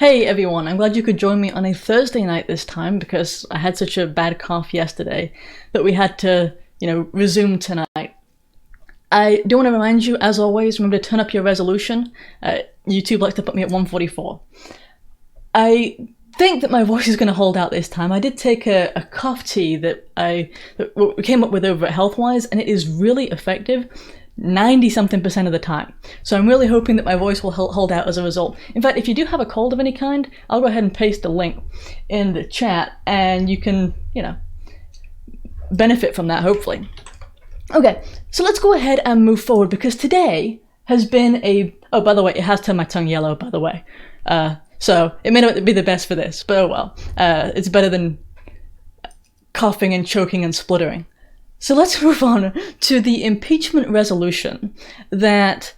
Hey everyone, I'm glad you could join me on a Thursday night this time because I had such a bad cough yesterday that we had to, resume tonight. I do want to remind you, as always, remember to turn up your resolution. YouTube likes to put me at 144. I think that my voice is going to hold out this time. I did take a cough tea that we came up with over at Healthwise, and it is really effective 90-something% of the time. So I'm really hoping that my voice will hold out as a result. In fact, if you do have a cold of any kind, I'll go ahead and paste a link in the chat and you can, benefit from that, hopefully. Okay, so let's go ahead and move forward because today has been oh, by the way, it has turned my tongue yellow, by the way. So it may not be the best for this, but oh well. It's better than coughing and choking and spluttering. So let's move on to the impeachment resolution that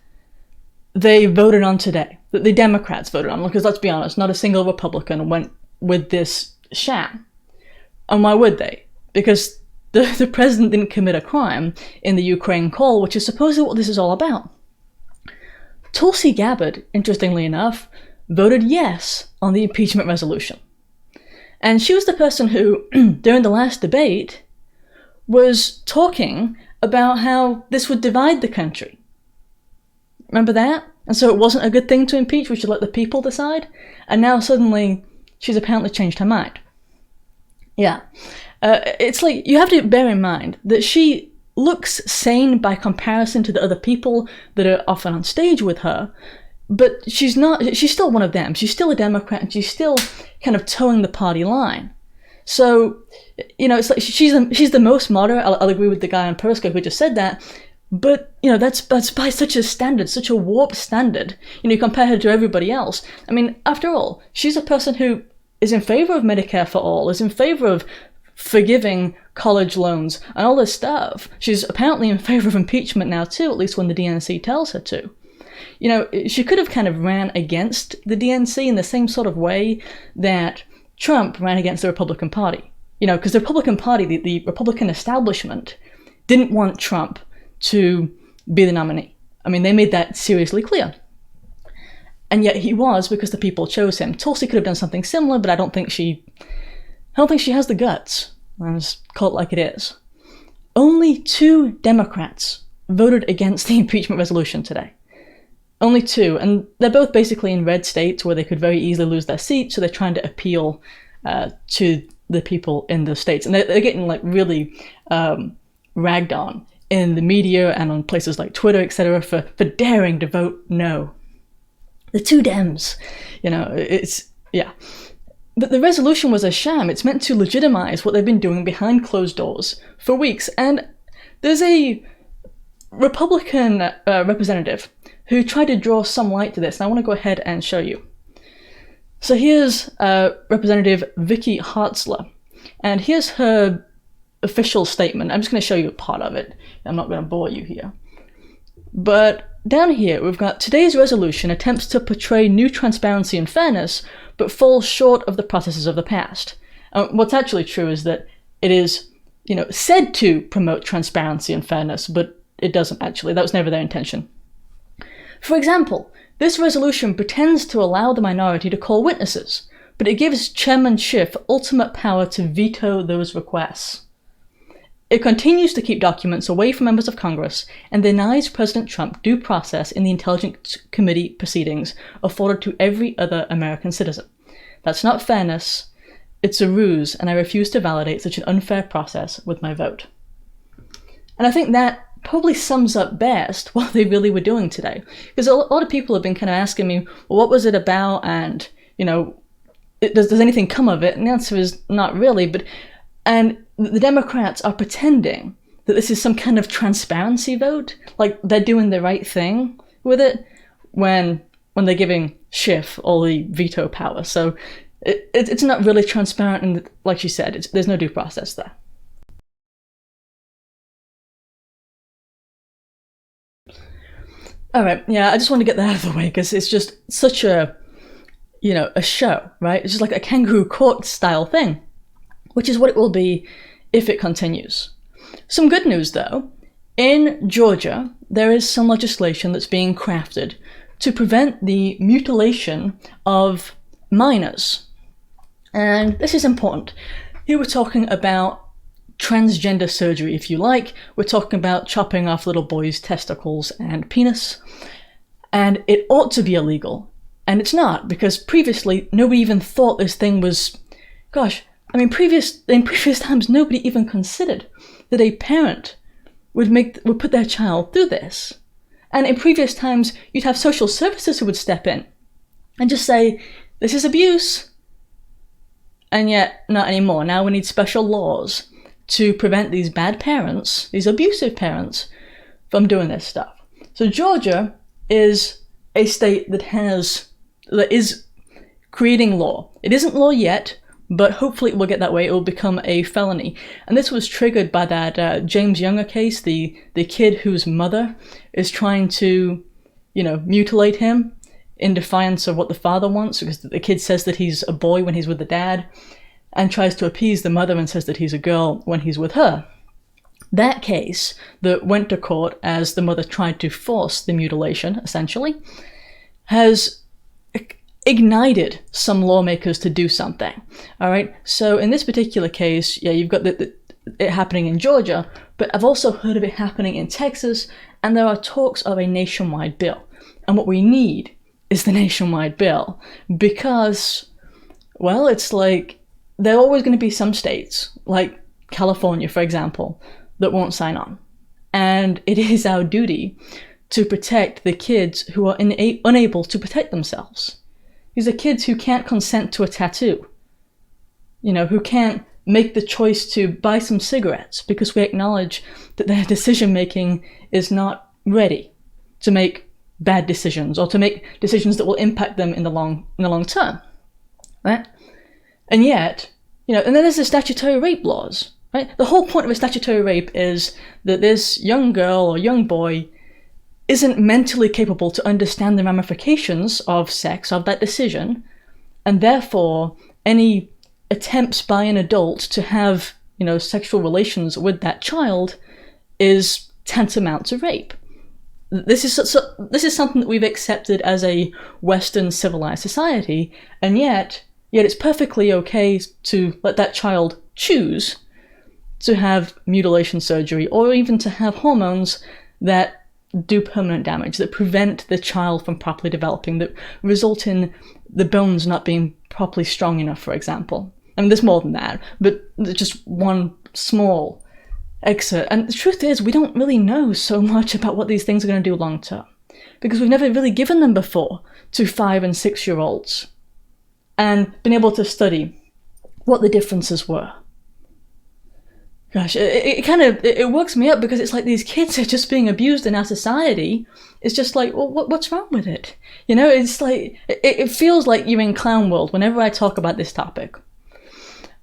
they voted on today, that the Democrats voted on, because let's be honest, not a single Republican went with this sham. And why would they? Because the president didn't commit a crime in the Ukraine call, which is supposedly what this is all about. Tulsi Gabbard, interestingly enough, voted yes on the impeachment resolution. And she was the person who, during the last debate, was talking about how this would divide the country. Remember that? And so it wasn't a good thing to impeach, we should let the people decide. And now suddenly she's apparently changed her mind. Yeah. It's like, you have to bear in mind that she looks sane by comparison to the other people that are often on stage with her, but she's still one of them. She's still a Democrat and she's still kind of towing the party line. So, it's like she's the most moderate. I'll agree with the guy on Periscope who just said that. But, that's by such a standard, such a warped standard. You compare her to everybody else. I mean, after all, she's a person who is in favor of Medicare for all, is in favor of forgiving college loans and all this stuff. She's apparently in favor of impeachment now too, at least when the DNC tells her to. She could have kind of ran against the DNC in the same sort of way that Trump ran against the Republican Party. Because the Republican Party, the Republican establishment, didn't want Trump to be the nominee. I mean, they made that seriously clear. And yet he was, because the people chose him. Tulsi could have done something similar, but I don't think she has the guts. I'll just call it like it is. Only 2 Democrats voted against the impeachment resolution today. Only 2, and they're both basically in red states where they could very easily lose their seats, so they're trying to appeal to the people in those states. And they're getting really ragged on in the media and on places like Twitter, etc., for daring to vote no. The 2 Dems, yeah. But the resolution was a sham. It's meant to legitimize what they've been doing behind closed doors for weeks. And there's a Republican representative who tried to draw some light to this, and I want to go ahead and show you. So here's Representative Vicky Hartzler, and here's her official statement. I'm just going to show you a part of it. I'm not going to bore you here. But down here, we've got today's resolution attempts to portray new transparency and fairness, but falls short of the processes of the past. What's actually true is that it is, said to promote transparency and fairness, but it doesn't actually. That was never their intention. For example, this resolution pretends to allow the minority to call witnesses, but it gives Chairman Schiff ultimate power to veto those requests. It continues to keep documents away from members of Congress and denies President Trump due process in the Intelligence Committee proceedings afforded to every other American citizen. That's not fairness, it's a ruse, and I refuse to validate such an unfair process with my vote. And I think that probably sums up best what they really were doing today. Because a lot of people have been kind of asking me, well, what was it about? And, does anything come of it? And the answer is not really. And the Democrats are pretending that this is some kind of transparency vote, like they're doing the right thing with it, when they're giving Schiff all the veto power. So it's not really transparent, and like she said, there's no due process there. All right, yeah, I just want to get that out of the way because it's just such a show, right? It's just like a kangaroo court style thing, which is what it will be if it continues. Some good news, though. In Georgia, there is some legislation that's being crafted to prevent the mutilation of minors. And this is important. Here we're talking about transgender surgery, if you like. We're talking about chopping off little boys' testicles and penis. And it ought to be illegal. And it's not, because previously nobody even thought this thing was... in previous times nobody even considered that a parent would put their child through this. And in previous times you'd have social services who would step in and just say, this is abuse. And yet, not anymore. Now we need special laws to prevent these bad parents, these abusive parents, from doing this stuff. So Georgia is a state that is creating law. It isn't law yet, but hopefully it will get that way. It will become a felony. And this was triggered by that James Younger case, the kid whose mother is trying to, mutilate him in defiance of what the father wants, because the kid says that he's a boy when he's with the dad, and tries to appease the mother and says that he's a girl when he's with her. That case that went to court as the mother tried to force the mutilation, essentially, has ignited some lawmakers to do something. All right. So in this particular case, you've got it happening in Georgia, but I've also heard of it happening in Texas, and there are talks of a nationwide bill. And what we need is the nationwide bill, because, it's like there are always going to be some states, like California, for example, that won't sign on. And it is our duty to protect the kids who are unable to protect themselves. These are kids who can't consent to a tattoo, who can't make the choice to buy some cigarettes because we acknowledge that their decision-making is not ready to make bad decisions or to make decisions that will impact them in the long term, right? And yet, and then there's the statutory rape laws, right? The whole point of a statutory rape is that this young girl or young boy isn't mentally capable to understand the ramifications of sex, of that decision, and therefore any attempts by an adult to have, sexual relations with that child is tantamount to rape. This is something that we've accepted as a Western civilized society, and yet it's perfectly okay to let that child choose to have mutilation surgery or even to have hormones that do permanent damage, that prevent the child from properly developing, that result in the bones not being properly strong enough, for example. I mean, there's more than that, but just one small excerpt. And the truth is, we don't really know so much about what these things are going to do long term, because we've never really given them before to 5 and 6-year-olds and been able to study what the differences were. Gosh, it works me up, because it's like these kids are just being abused in our society. It's just like, well, what's wrong with it? It's like, it feels like you're in clown world whenever I talk about this topic.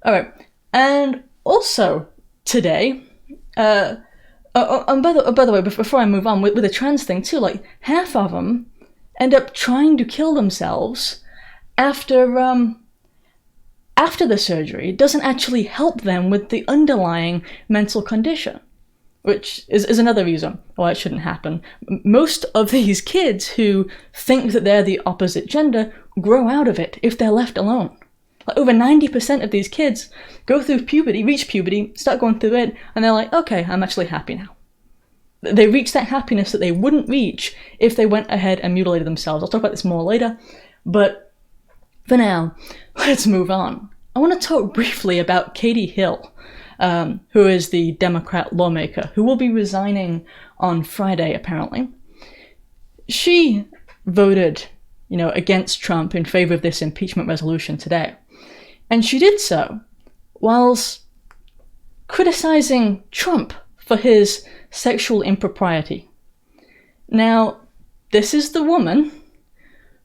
All right, and also today, and by the way, before I move on with the trans thing too, like half of them end up trying to kill themselves after the surgery. It doesn't actually help them with the underlying mental condition, which is another reason why it shouldn't happen. Most of these kids who think that they're the opposite gender grow out of it if they're left alone. Like over 90% of these kids go through puberty, reach puberty, start going through it, and they're like, okay, I'm actually happy now. They reach that happiness that they wouldn't reach if they went ahead and mutilated themselves. I'll talk about this more later, but for now, let's move on. I want to talk briefly about Katie Hill, who is the Democrat lawmaker who will be resigning on Friday, apparently. She voted, against Trump in favor of this impeachment resolution today. And she did so whilst criticizing Trump for his sexual impropriety. Now, this is the woman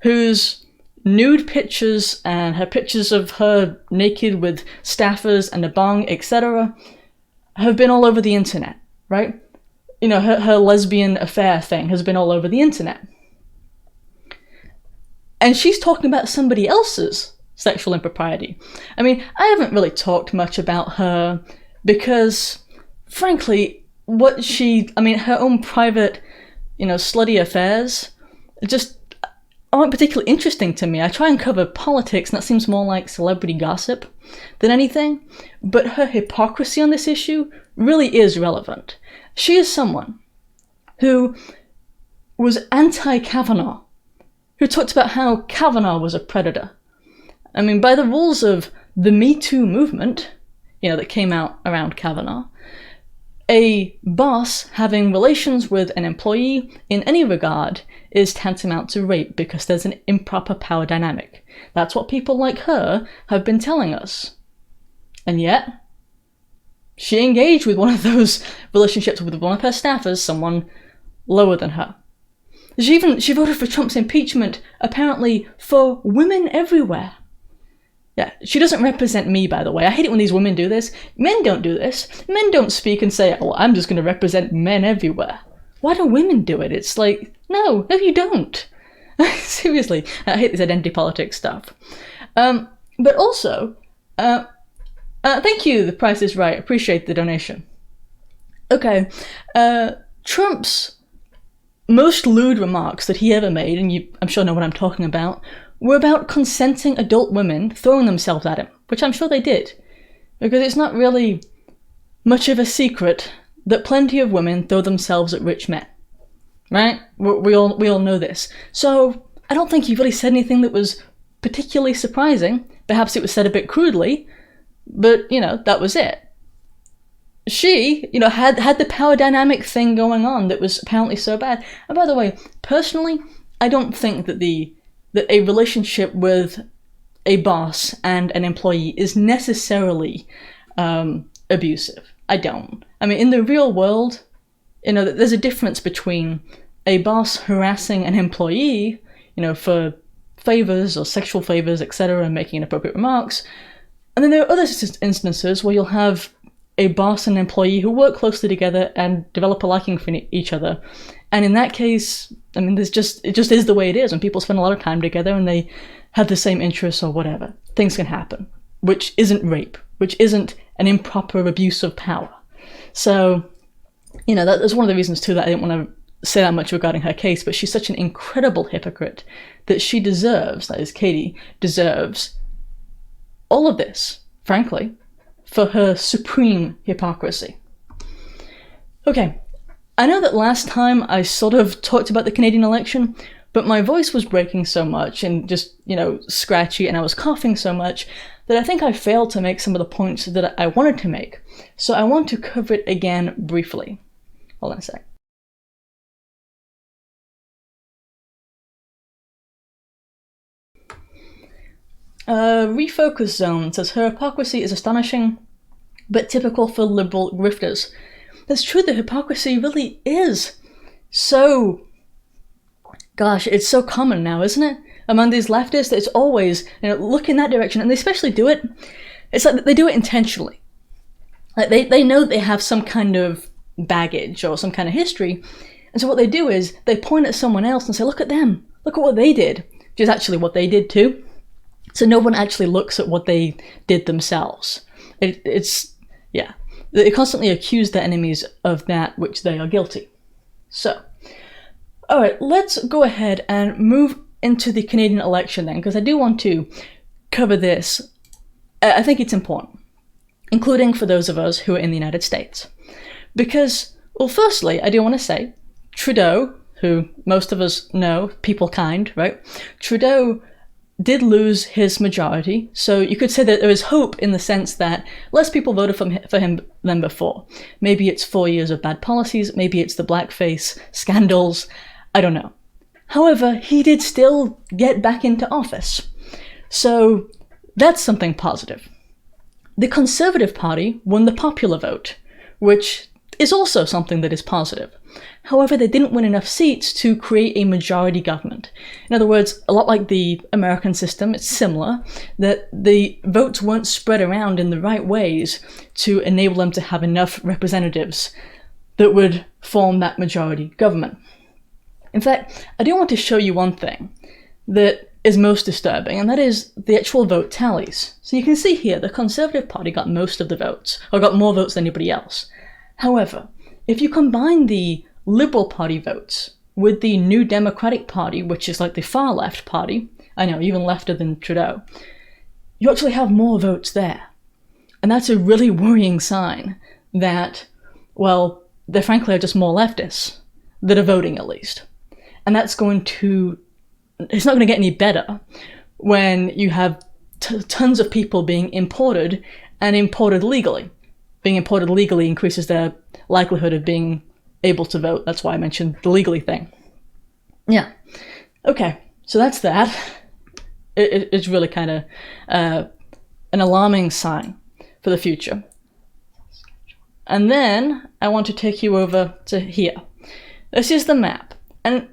whose nude pictures and her pictures of her naked with staffers and a bong, etc., have been all over the internet, right? Her lesbian affair thing has been all over the internet. And she's talking about somebody else's sexual impropriety. I mean, I haven't really talked much about her because, frankly, her own private, slutty affairs, just, aren't particularly interesting to me. I try and cover politics, and that seems more like celebrity gossip than anything, but her hypocrisy on this issue really is relevant. She is someone who was anti-Kavanaugh, who talked about how Kavanaugh was a predator. I mean, by the rules of the Me Too movement, that came out around Kavanaugh, a boss having relations with an employee in any regard is tantamount to rape because there's an improper power dynamic. That's what people like her have been telling us. And yet, she engaged with one of those relationships with one of her staffers, someone lower than her. She voted for Trump's impeachment, apparently, for women everywhere. Yeah, she doesn't represent me, by the way. I hate it when these women do this. Men don't do this. Men don't speak and say, oh, I'm just going to represent men everywhere. Why do women do it? It's like, no, you don't. Seriously, I hate this identity politics stuff. But also, thank you, The Price is Right. Appreciate the donation. Okay, Trump's most lewd remarks that he ever made, and you, I'm sure, know what I'm talking about, were about consenting adult women throwing themselves at him, which I'm sure they did, because it's not really much of a secret that plenty of women throw themselves at rich men, right? We all know this. So I don't think he really said anything that was particularly surprising. Perhaps it was said a bit crudely, but, that was it. She, had the power dynamic thing going on that was apparently so bad. And by the way, personally, I don't think that that a relationship with a boss and an employee is necessarily abusive. I don't. I mean, in the real world, there's a difference between a boss harassing an employee, for favors or sexual favors, etc., and making inappropriate remarks. And then there are other instances where you'll have a boss and an employee who work closely together and develop a liking for each other. And in that case, I mean, it just is the way it is. When people spend a lot of time together and they have the same interests or whatever, things can happen, which isn't rape, which isn't an improper abuse of power. So, that's one of the reasons, too, that I didn't want to say that much regarding her case, but she's such an incredible hypocrite that she deserves, that is, Katie, deserves all of this, frankly, for her supreme hypocrisy. Okay, I know that last time I sort of talked about the Canadian election, but my voice was breaking so much and just, scratchy, and I was coughing so much that I think I failed to make some of the points that I wanted to make. So I want to cover it again briefly. Hold on a sec. Refocus Zone says her hypocrisy is astonishing, but typical for liberal grifters. That's true, the hypocrisy really is so... Gosh, it's so common now, isn't it? Among these leftists, it's always, look in that direction, and they especially do it. It's like they do it intentionally. Like they know they have some kind of baggage or some kind of history, and so what they do is they point at someone else and say, look at them, look at what they did, which is actually what they did too. So no one actually looks at what they did themselves. They constantly accuse their enemies of that which they are guilty. So, alright, let's go ahead and move into the Canadian election then, because I do want to cover this. I think it's important, including for those of us who are in the United States. Because, well, firstly, I do want to say, Trudeau, who most of us know, people kind, right? Trudeau did lose his majority, so you could say that there is hope in the sense that less people voted for him than before. Maybe it's 4 years of bad policies, maybe it's the blackface scandals, I don't know. However, he did still get back into office, so that's something positive. The Conservative Party won the popular vote, which is also something that is positive. However, they didn't win enough seats to create a majority government. In other words, a lot like the American system, it's similar, that the votes weren't spread around in the right ways to enable them to have enough representatives that would form that majority government. In fact, I do want to show you one thing that is most disturbing, and that is the actual vote tallies. So you can see here, the Conservative Party got most of the votes, or got more votes than anybody else. However, if you combine the Liberal Party votes with the New Democratic Party, which is like the far left party, I know, even lefter than Trudeau, you actually have more votes there. And that's a really worrying sign that, well, there frankly are just more leftists that are voting, at least. And that's going to, it's not going to get any better when you have tons of people being imported and imported legally. Being imported legally increases their likelihood of being able to vote. That's why I mentioned the legally thing. Yeah. Okay, so that's that. It's really kind of an alarming sign for the future. And then I want to take you over to here. This is the map. And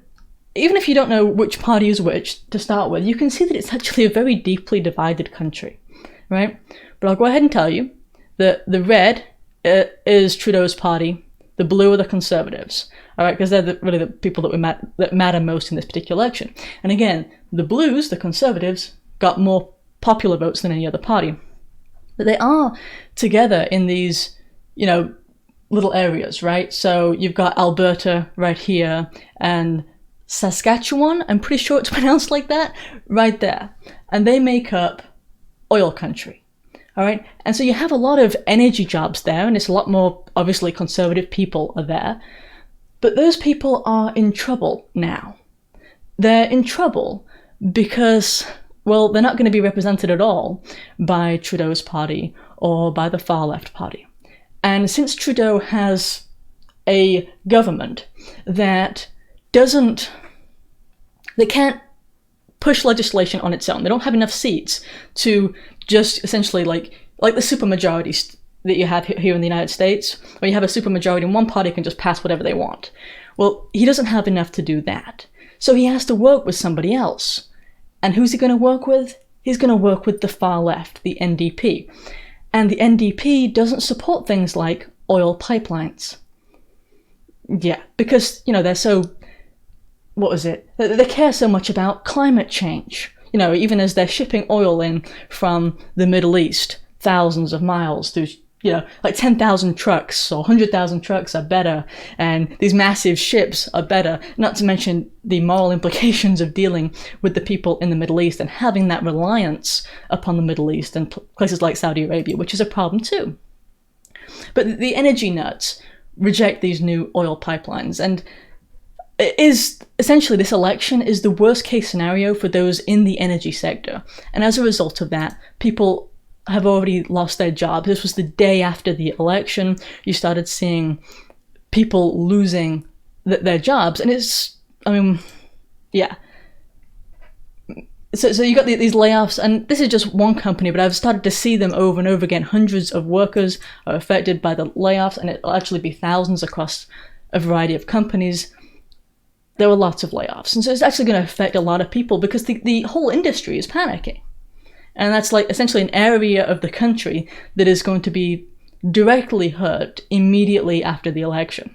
even if you don't know which party is which to start with, you can see that it's actually a very deeply divided country, right? But I'll go ahead and tell you that the red is Trudeau's party, the blue are the Conservatives, all right, because they're really the people that matter most in this particular election. And again, the Blues, the Conservatives, got more popular votes than any other party. But they are together in these, you know, little areas, right? So you've got Alberta right here and Saskatchewan, I'm pretty sure it's pronounced like that, right there. And they make up oil country. All right, and so you have a lot of energy jobs there, and it's a lot more, obviously, conservative people are there. But those people are in trouble now. They're in trouble because, well, they're not going to be represented at all by Trudeau's party or by the far left party. And since Trudeau has a government that can't push legislation on its own, they don't have enough seats to just essentially like the supermajorities that you have here in the United States, where you have a supermajority and one party can just pass whatever they want. Well, he doesn't have enough to do that. So he has to work with somebody else. And who's he going to work with? He's going to work with the far left, the NDP. And the NDP doesn't support things like oil pipelines. Yeah, because, you know, they're so, what was it? They care so much about climate change. You know, even as they're shipping oil in from the Middle East, thousands of miles through, you know, like 10,000 trucks or 100,000 trucks are better, and these massive ships are better, not to mention the moral implications of dealing with the people in the Middle East and having that reliance upon the Middle East and places like Saudi Arabia, which is a problem too. But the energy nuts reject these new oil pipelines, and it is essentially, this election is the worst case scenario for those in the energy sector. And as a result of that, people have already lost their jobs. This was the day after the election. You started seeing people losing their jobs. And it's, I mean, yeah. So you got these layoffs, and this is just one company, but I've started to see them over and over again. Hundreds of workers are affected by the layoffs, and it'll actually be thousands across a variety of companies. There were lots of layoffs. And so it's actually going to affect a lot of people because the whole industry is panicking. And that's like essentially an area of the country that is going to be directly hurt immediately after the election.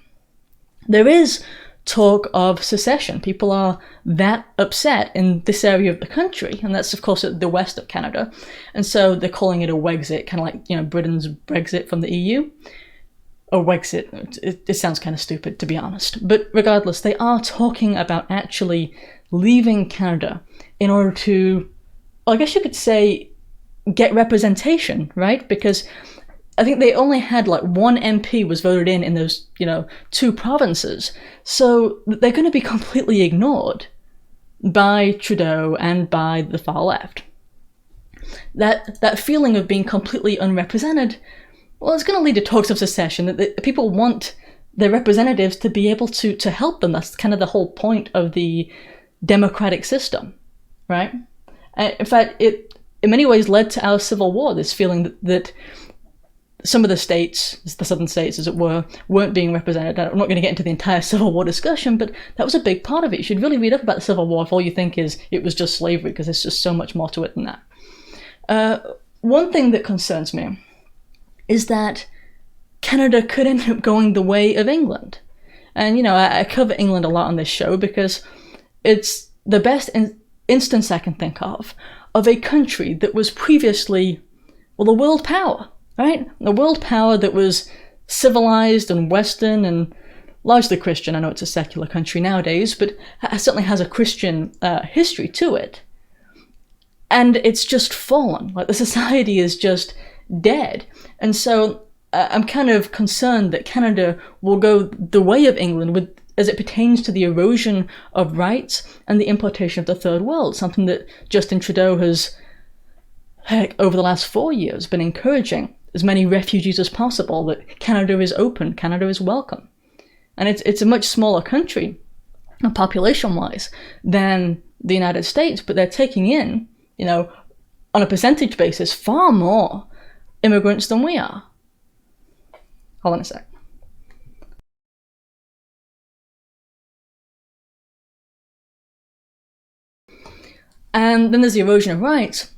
There is talk of secession. People are that upset in this area of the country, and that's of course at the west of Canada. And so they're calling it a Wexit, kind of like, you know, Britain's Brexit from the EU. Or Wexit, it sounds kind of stupid, to be honest. But regardless, they are talking about actually leaving Canada in order to, well, I guess you could say, get representation, right? Because I think they only had like one MP was voted in those, you know, two provinces. So they're going to be completely ignored by Trudeau and by the far left. That feeling of being completely unrepresented, well, it's going to lead to talks of secession. That people want their representatives to be able to help them. That's kind of the whole point of the democratic system, right? In fact, it in many ways led to our Civil War, this feeling that some of the states, the southern states as it were, weren't being represented. I'm not going to get into the entire Civil War discussion, but that was a big part of it. You should really read up about the Civil War if all you think is it was just slavery, because there's just so much more to it than that. One thing that concerns me is that Canada could end up going the way of England. And, you know, I cover England a lot on this show because it's the best instance I can think of a country that was previously, well, a world power, right? A world power that was civilized and Western and largely Christian. I know it's a secular country nowadays, but it certainly has a Christian history to it. And it's just fallen. Like, the society is just dead. And so I'm kind of concerned that Canada will go the way of England as it pertains to the erosion of rights and the importation of the third world, something that Justin Trudeau has, over the last 4 years, been encouraging as many refugees as possible, that Canada is open, Canada is welcome. And it's a much smaller country, population-wise, than the United States, but they're taking in, on a percentage basis, far more immigrants than we are. Hold on a sec. And then there's the erosion of rights.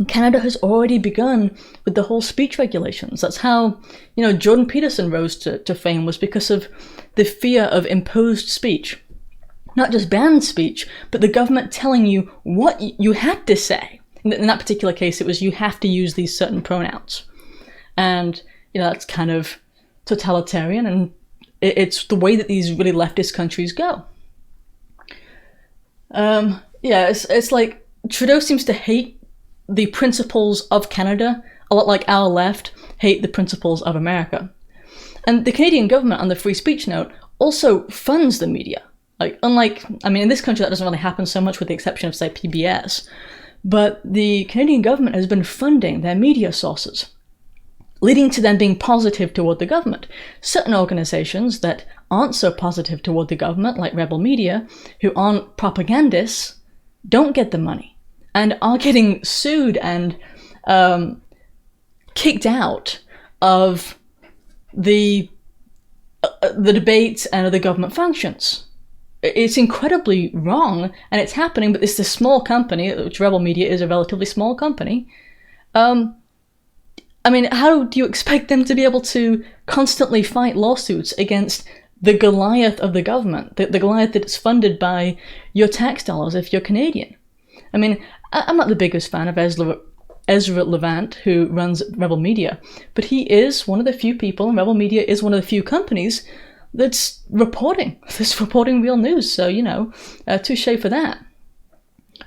Canada has already begun with the whole speech regulations. That's how, Jordan Peterson rose to fame, was because of the fear of imposed speech. Not just banned speech, but the government telling you what you had to say. In that particular case, it was you have to use these certain pronouns. And, that's kind of totalitarian, and it's the way that these really leftist countries go. It's like Trudeau seems to hate the principles of Canada a lot like our left hate the principles of America. And the Canadian government, on the free speech note, also funds the media. In this country that doesn't really happen so much with the exception of, say, PBS. But the Canadian government has been funding their media sources, leading to them being positive toward the government. Certain organizations that aren't so positive toward the government, like Rebel Media, who aren't propagandists, don't get the money and are getting sued and kicked out of the debates and other government functions. It's incredibly wrong, and it's happening, but it's a small company, which Rebel Media is a relatively small company. How do you expect them to be able to constantly fight lawsuits against the Goliath of the government, the Goliath that's funded by your tax dollars if you're Canadian? I'm not the biggest fan of Ezra Levant, who runs Rebel Media, but he is one of the few people, and Rebel Media is one of the few companies that's reporting real news. So, touche for that.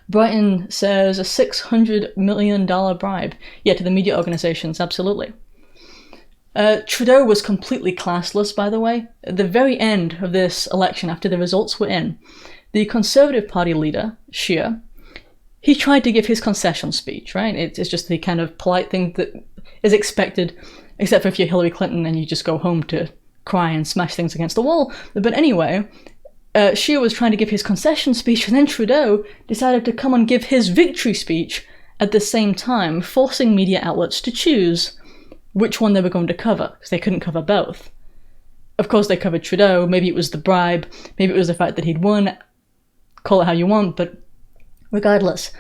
Brighton says a $600 million bribe. Yeah, to the media organizations, absolutely. Trudeau was completely classless, by the way. At the very end of this election, after the results were in, the Conservative Party leader, Scheer, he tried to give his concession speech, right? It's just the kind of polite thing that is expected, except for if you're Hillary Clinton and you just go home to cry and smash things against the wall. But anyway, Scheer was trying to give his concession speech, and then Trudeau decided to come and give his victory speech at the same time, forcing media outlets to choose which one they were going to cover, because they couldn't cover both. Of course, they covered Trudeau. Maybe it was the bribe, maybe it was the fact that he'd won. Call it how you want, but regardless,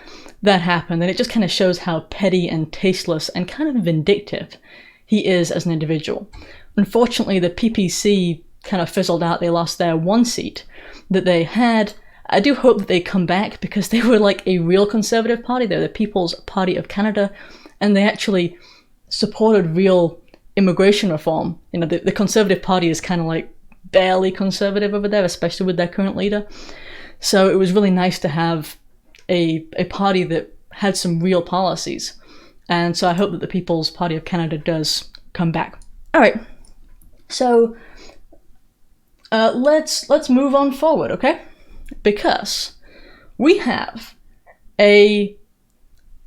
that happened, and it just kind of shows how petty and tasteless and kind of vindictive he is as an individual. Unfortunately, the PPC kind of fizzled out. They lost their one seat that they had. I do hope that they come back, because they were like a real Conservative party. They're the People's Party of Canada, and they actually supported real immigration reform. The Conservative Party is kind of like barely conservative over there, especially with their current leader. So it was really nice to have a party that had some real policies. And so I hope that the People's Party of Canada does come back. All right. So let's move on forward, okay? Because we have an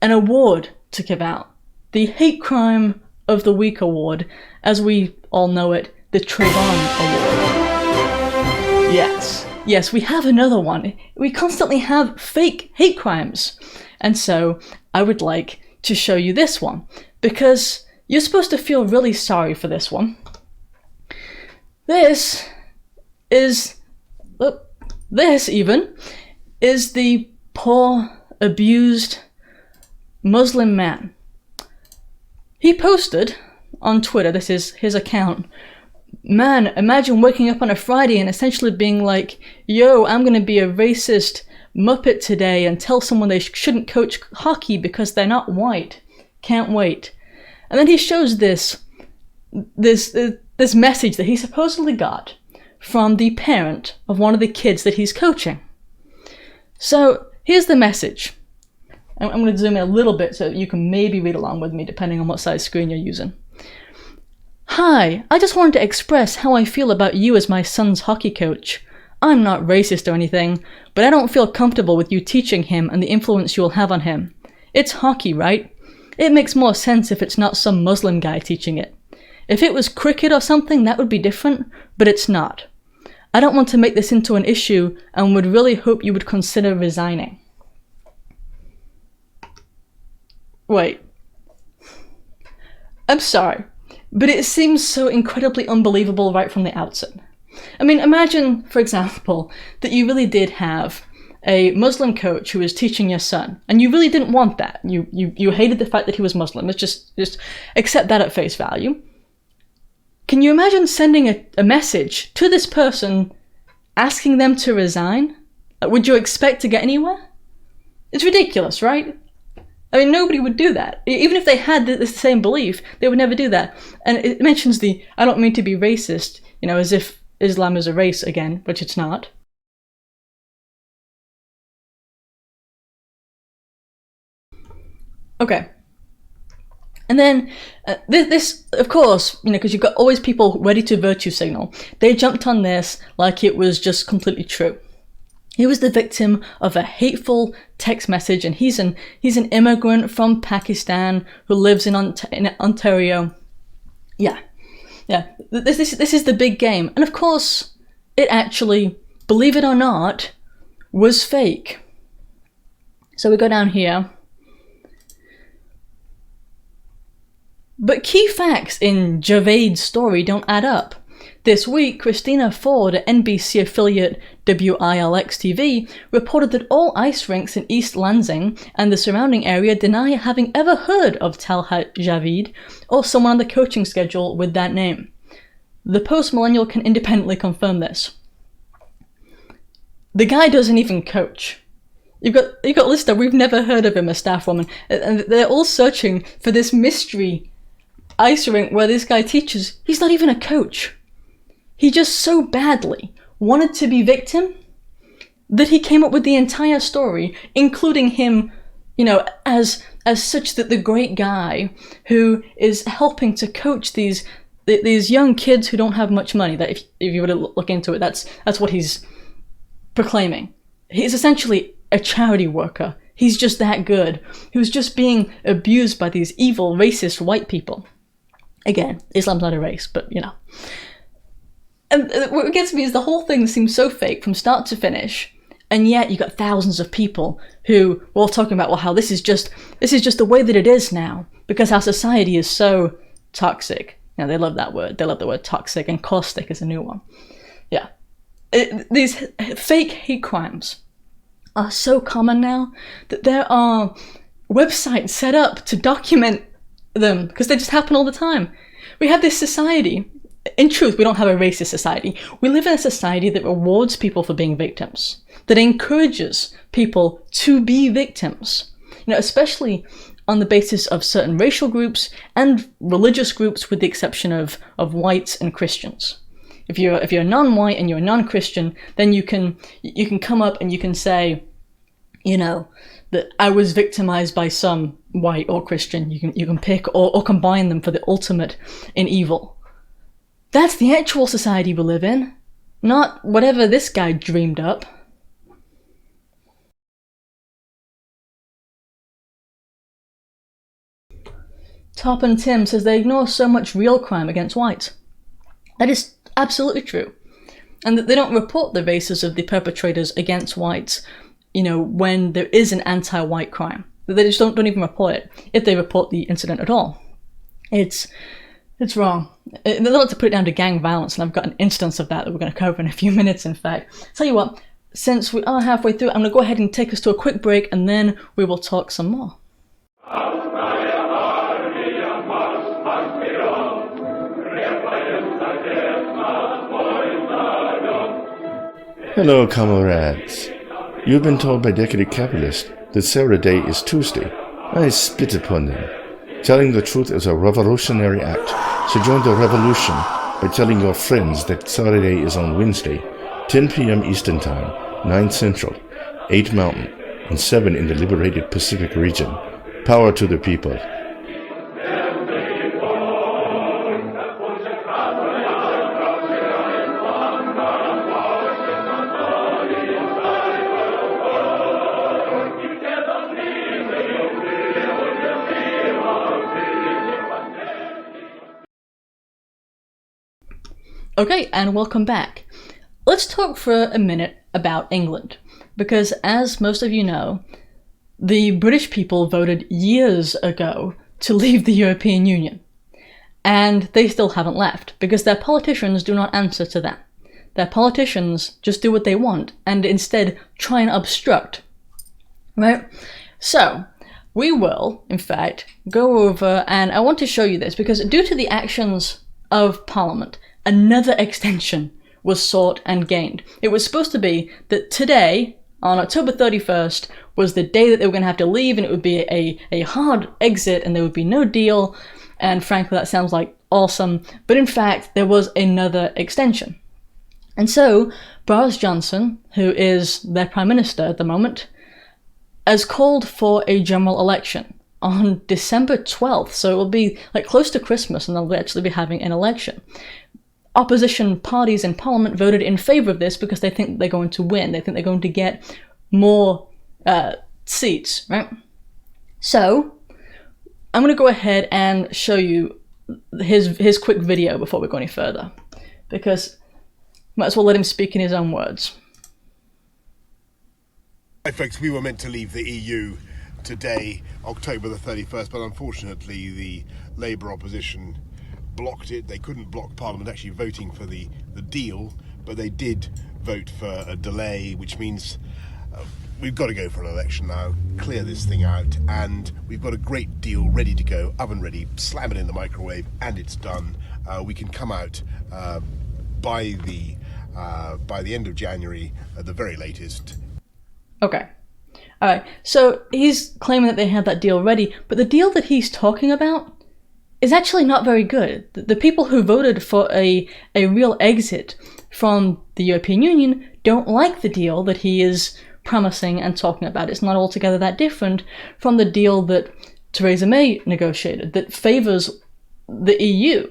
award to give out. The Hate Crime of the Week award, as we all know it, the Trayvon Award. Yes, we have another one. We constantly have fake hate crimes. And so I would like to show you this one, because you're supposed to feel really sorry for this one. This is the poor, abused Muslim man. He posted on Twitter, this is his account, "Man, imagine waking up on a Friday and essentially being like, yo, I'm gonna be a racist Muppet today and tell someone they shouldn't coach hockey because they're not white. Can't wait." And then he shows this message that he supposedly got from the parent of one of the kids that he's coaching. So here's the message. I'm going to zoom in a little bit so you can maybe read along with me depending on what size screen you're using. Hi, I just wanted to express how I feel about you as my son's hockey coach. I'm not racist or anything, but I don't feel comfortable with you teaching him and the influence you will have on him. It's hockey, right? It makes more sense if it's not some Muslim guy teaching it. If it was cricket or something, that would be different, but it's not. I don't want to make this into an issue and would really hope you would consider resigning. Wait. I'm sorry, but it seems so incredibly unbelievable right from the outset. I mean, imagine, for example, that you really did have a Muslim coach who was teaching your son, and you really didn't want that. You hated the fact that he was Muslim. Let's just accept that at face value. Can you imagine sending a message to this person asking them to resign? Would you expect to get anywhere? It's ridiculous, right? I mean, nobody would do that. Even if they had the same belief, they would never do that. And it mentions I don't mean to be racist, as if Islam is a race again, which it's not. Okay. And then, this, of course, because you've got always people ready to virtue signal, they jumped on this like it was just completely true. He was the victim of a hateful text message, and he's an immigrant from Pakistan who lives in Ontario. Yeah. This is the big game. And of course, it actually, believe it or not, was fake. So we go down here. But key facts in Javeed's story don't add up. This week, Christina Ford at NBC affiliate WILX-TV reported that all ice rinks in East Lansing and the surrounding area deny having ever heard of Talhat Javeed or someone on the coaching schedule with that name. The Post-Millennial can independently confirm this. The guy doesn't even coach. You've got Lister, we've never heard of him, a staff woman, and they're all searching for this mystery ice rink where this guy teaches. He's not even a coach. He just so badly wanted to be victim that he came up with the entire story, including him, as such that the great guy who is helping to coach these young kids who don't have much money. That if you were to look into it, that's what he's proclaiming. He's essentially a charity worker. He's just that good. He was just being abused by these evil, racist white people. Again, Islam's not a race, but And what gets me is the whole thing seems so fake from start to finish, and yet you got thousands of people who were all talking about, well, how this is just the way that it is now, because our society is so toxic. They love that word. They love the word toxic, and caustic is a new one. Yeah. These fake hate crimes are so common now that there are websites set up to document them, because they just happen all the time. We have this society. In truth, we don't have a racist society. We live in a society that rewards people for being victims, that encourages people to be victims, especially on the basis of certain racial groups and religious groups, with the exception of whites and Christians. If you're non-white and you're non-Christian, then you can come up and you can say, that I was victimized by some white or Christian. You can pick or combine them for the ultimate in evil. That's the actual society we live in, not whatever this guy dreamed up. Top and Tim says they ignore so much real crime against whites. That is absolutely true. And that they don't report the races of the perpetrators against whites, when there is an anti-white crime. They just don't even report it, if they report the incident at all. It's wrong. They like to put it down to gang violence, and I've got an instance of that we're going to cover in a few minutes, in fact. Tell you what, since we are halfway through, I'm going to go ahead and take us to a quick break, and then we will talk some more. Hello, comrades. You've been told by decadent capitalists that Saturday Day is Tuesday. I spit upon them. Telling the truth is a revolutionary act, so join the revolution by telling your friends that Saturday is on Wednesday, 10 p.m. Eastern Time, 9 Central, 8 Mountain, and 7 in the liberated Pacific region. Power to the people. Okay, and welcome back. Let's talk for a minute about England, because as most of you know, the British people voted years ago to leave the European Union, and they still haven't left, because their politicians do not answer to that. Their politicians just do what they want, and instead try and obstruct, right? So, we will, in fact, go over, and I want to show you this, because due to the actions of Parliament, another extension was sought and gained. It was supposed to be that today, on October 31st, was the day that they were going to have to leave, and it would be a hard exit, and there would be no deal, and frankly that sounds like awesome, but in fact there was another extension. And so Boris Johnson, who is their Prime Minister at the moment, has called for a general election on December 12th, so it will be like close to Christmas, and they'll actually be having an election. Opposition parties in Parliament voted in favour of this because they think they're going to win. They think they're going to get more seats, right? So, I'm going to go ahead and show you his quick video before we go any further, because might as well let him speak in his own words. Hi folks, we were meant to leave the EU today, October the 31st, but unfortunately the Labour opposition blocked it. They couldn't block Parliament actually voting for the deal, but they did vote for a delay, which means we've got to go for an election now, clear this thing out, and we've got a great deal ready to go, oven ready, slam it in the microwave, and it's done. We can come out by the end of January at the very latest. Okay. Alright, so he's claiming that they had that deal ready, but the deal that he's talking about is actually not very good. The people who voted for a real exit from the European Union don't like the deal that he is promising and talking about. It's not altogether that different from the deal that Theresa May negotiated that favours the EU.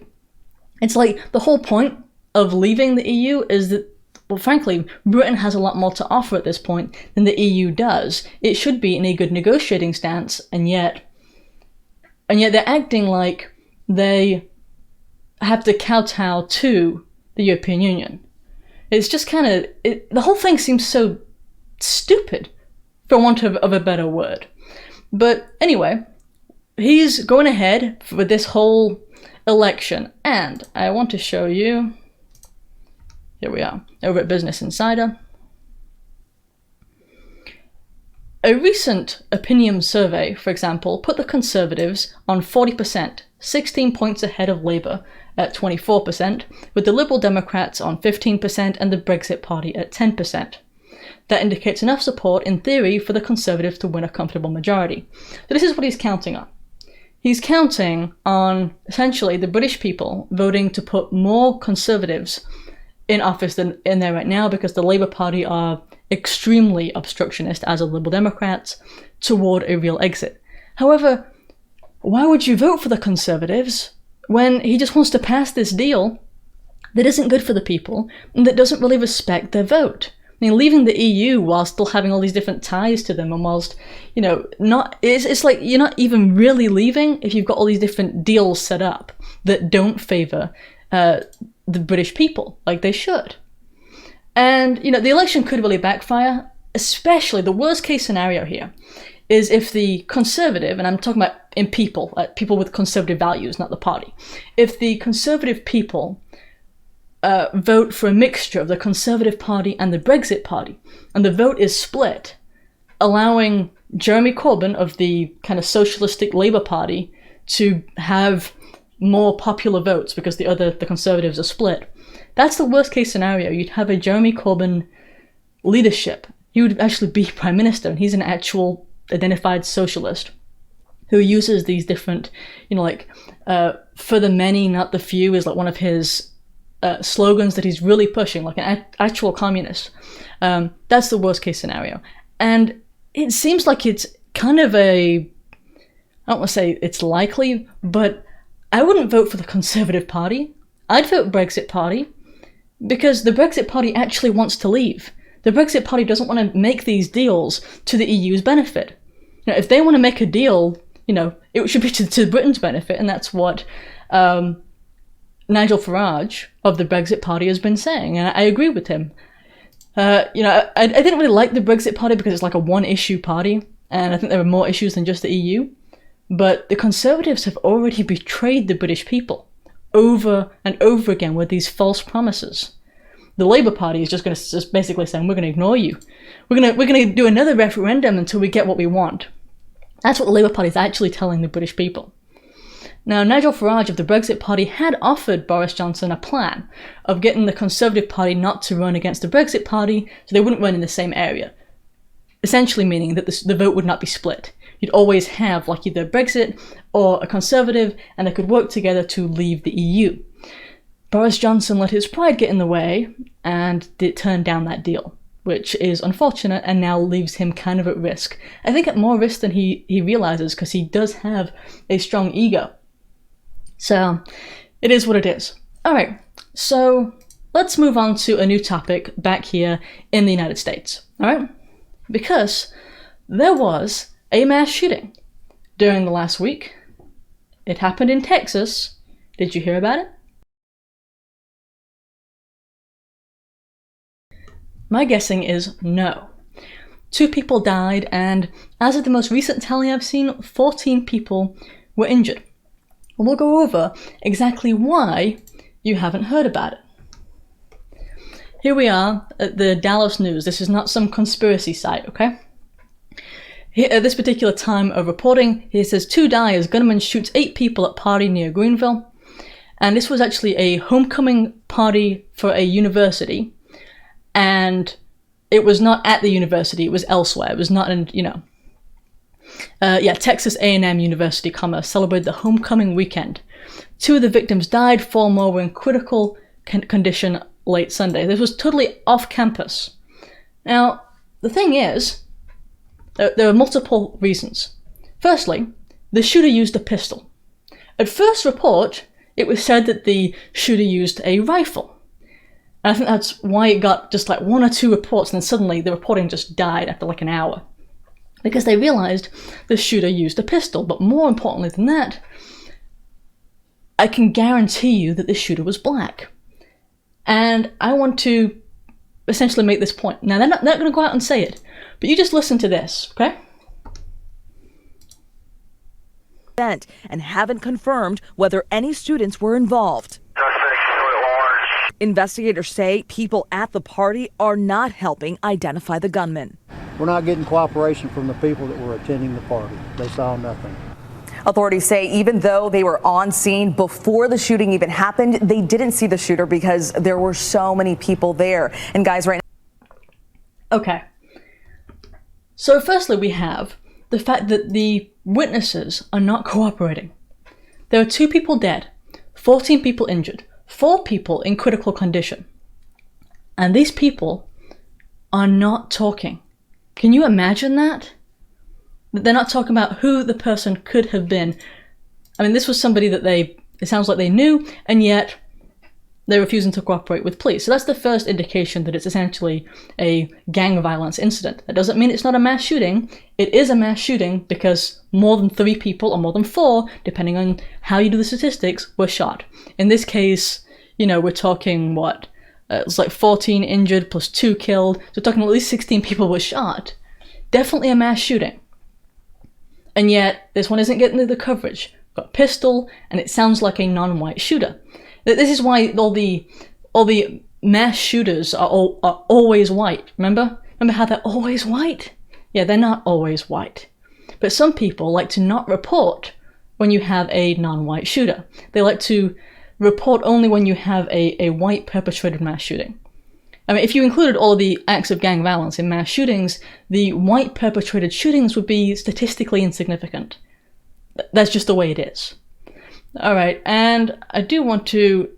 It's like the whole point of leaving the EU is that, well, frankly, Britain has a lot more to offer at this point than the EU does. It should be in a good negotiating stance, and yet they're acting like they have to kowtow to the European Union. It's just kind of, the whole thing seems so stupid, for want of a better word. But anyway, he's going ahead with this whole election, and I want to show you, here we are, over at Business Insider. A recent opinion survey, for example, put the Conservatives on 40%, 16 points ahead of Labour at 24%, with the Liberal Democrats on 15% and the Brexit Party at 10%. That indicates enough support, in theory, for the Conservatives to win a comfortable majority. So this is what he's counting on. He's counting on, essentially, the British people voting to put more Conservatives in office than in there right now, because the Labour Party are extremely obstructionist, as are Liberal Democrats, toward a real exit. However, why would you vote for the Conservatives when he just wants to pass this deal that isn't good for the people and that doesn't really respect their vote? I mean, leaving the EU while still having all these different ties to them, and whilst, it's like you're not even really leaving if you've got all these different deals set up that don't favour the British people like they should. And, the election could really backfire, especially the worst case scenario here is if the Conservative, and I'm talking about in people, people with conservative values, not the party, if the Conservative people vote for a mixture of the Conservative Party and the Brexit Party, and the vote is split, allowing Jeremy Corbyn of the kind of socialistic Labour Party to have more popular votes because the Conservatives are split. That's the worst case scenario. You'd have a Jeremy Corbyn leadership. He would actually be Prime Minister, and he's an actual identified socialist who uses these different, for the many, not the few, is like one of his slogans that he's really pushing, like an actual communist. That's the worst case scenario. And it seems like it's kind of I don't want to say it's likely, but I wouldn't vote for the Conservative Party. I'd vote Brexit Party, because the Brexit Party actually wants to leave. The Brexit Party doesn't want to make these deals to the EU's benefit. If they want to make a deal, it should be to Britain's benefit, and that's what Nigel Farage of the Brexit Party has been saying, and I agree with him. I didn't really like the Brexit Party because it's like a one-issue party, and I think there are more issues than just the EU. But the Conservatives have already betrayed the British people over and over again with these false promises. The Labour Party is just basically saying, we're going to ignore you. We're going to do another referendum until we get what we want. That's what the Labour Party is actually telling the British people. Now, Nigel Farage of the Brexit Party had offered Boris Johnson a plan of getting the Conservative Party not to run against the Brexit Party so they wouldn't run in the same area. Essentially meaning that the vote would not be split. You'd always have like either Brexit or a Conservative, and they could work together to leave the EU. Boris Johnson let his pride get in the way and did turn down that deal, which is unfortunate and now leaves him kind of at risk. I think at more risk than he realizes, because he does have a strong ego. So it is what it is. Alright, so let's move on to a new topic back here in the United States. Alright? Because there was a mass shooting during the last week. It happened in Texas. Did you hear about it? My guessing is no. 2 people died, and as of the most recent tally I've seen, 14 people were injured. And we'll go over exactly why you haven't heard about it. Here we are at the Dallas News. This is not some conspiracy site, okay? Here, at this particular time of reporting, it says 2 die as gunman shoots 8 people at party near Greenville. And this was actually a homecoming party for a university. And it was not at the university, it was elsewhere. It was not in, Texas A&M University Commerce celebrated the homecoming weekend. 2 of the victims died, 4 more were in critical condition late Sunday. This was totally off campus. Now, the thing is, there are multiple reasons. Firstly, the shooter used a pistol. At first report, it was said that the shooter used a rifle. And I think that's why it got just like 1 or 2 reports, and then suddenly the reporting just died after like an hour. Because they realized the shooter used a pistol. But more importantly than that, I can guarantee you that the shooter was black. And I want to essentially make this point. Now, they're not going to go out and say it, but you just listen to this, okay? And haven't confirmed whether any students were involved. Investigators say people at the party are not helping identify the gunman. We're not getting cooperation from the people that were attending the party. They saw nothing. Authorities say even though they were on scene before the shooting even happened, they didn't see the shooter because there were so many people there. And guys, right now... Okay. So firstly, we have the fact that the witnesses are not cooperating. There are 2 people dead, 14 people injured, 4 people in critical condition. And these people are not talking. Can you imagine that? They're not talking about who the person could have been. I mean, this was somebody that it sounds like they knew, and yet they're refusing to cooperate with police. So that's the first indication that it's essentially a gang violence incident. That doesn't mean it's not a mass shooting. It is a mass shooting because more than 3 people, or more than 4, depending on how you do the statistics, were shot. In this case, we're talking, it's like 14 injured plus 2 killed. So we're talking at least 16 people were shot. Definitely a mass shooting. And yet, this one isn't getting the coverage. Got a pistol, and it sounds like a non-white shooter. This is why all the mass shooters are always white. Remember how they're always white? Yeah, they're not always white. But some people like to not report when you have a non-white shooter. They like to report only when you have a white perpetrated mass shooting. I mean, if you included all of the acts of gang violence in mass shootings, the white perpetrated shootings would be statistically insignificant. That's just the way it is. Alright, and I do want to,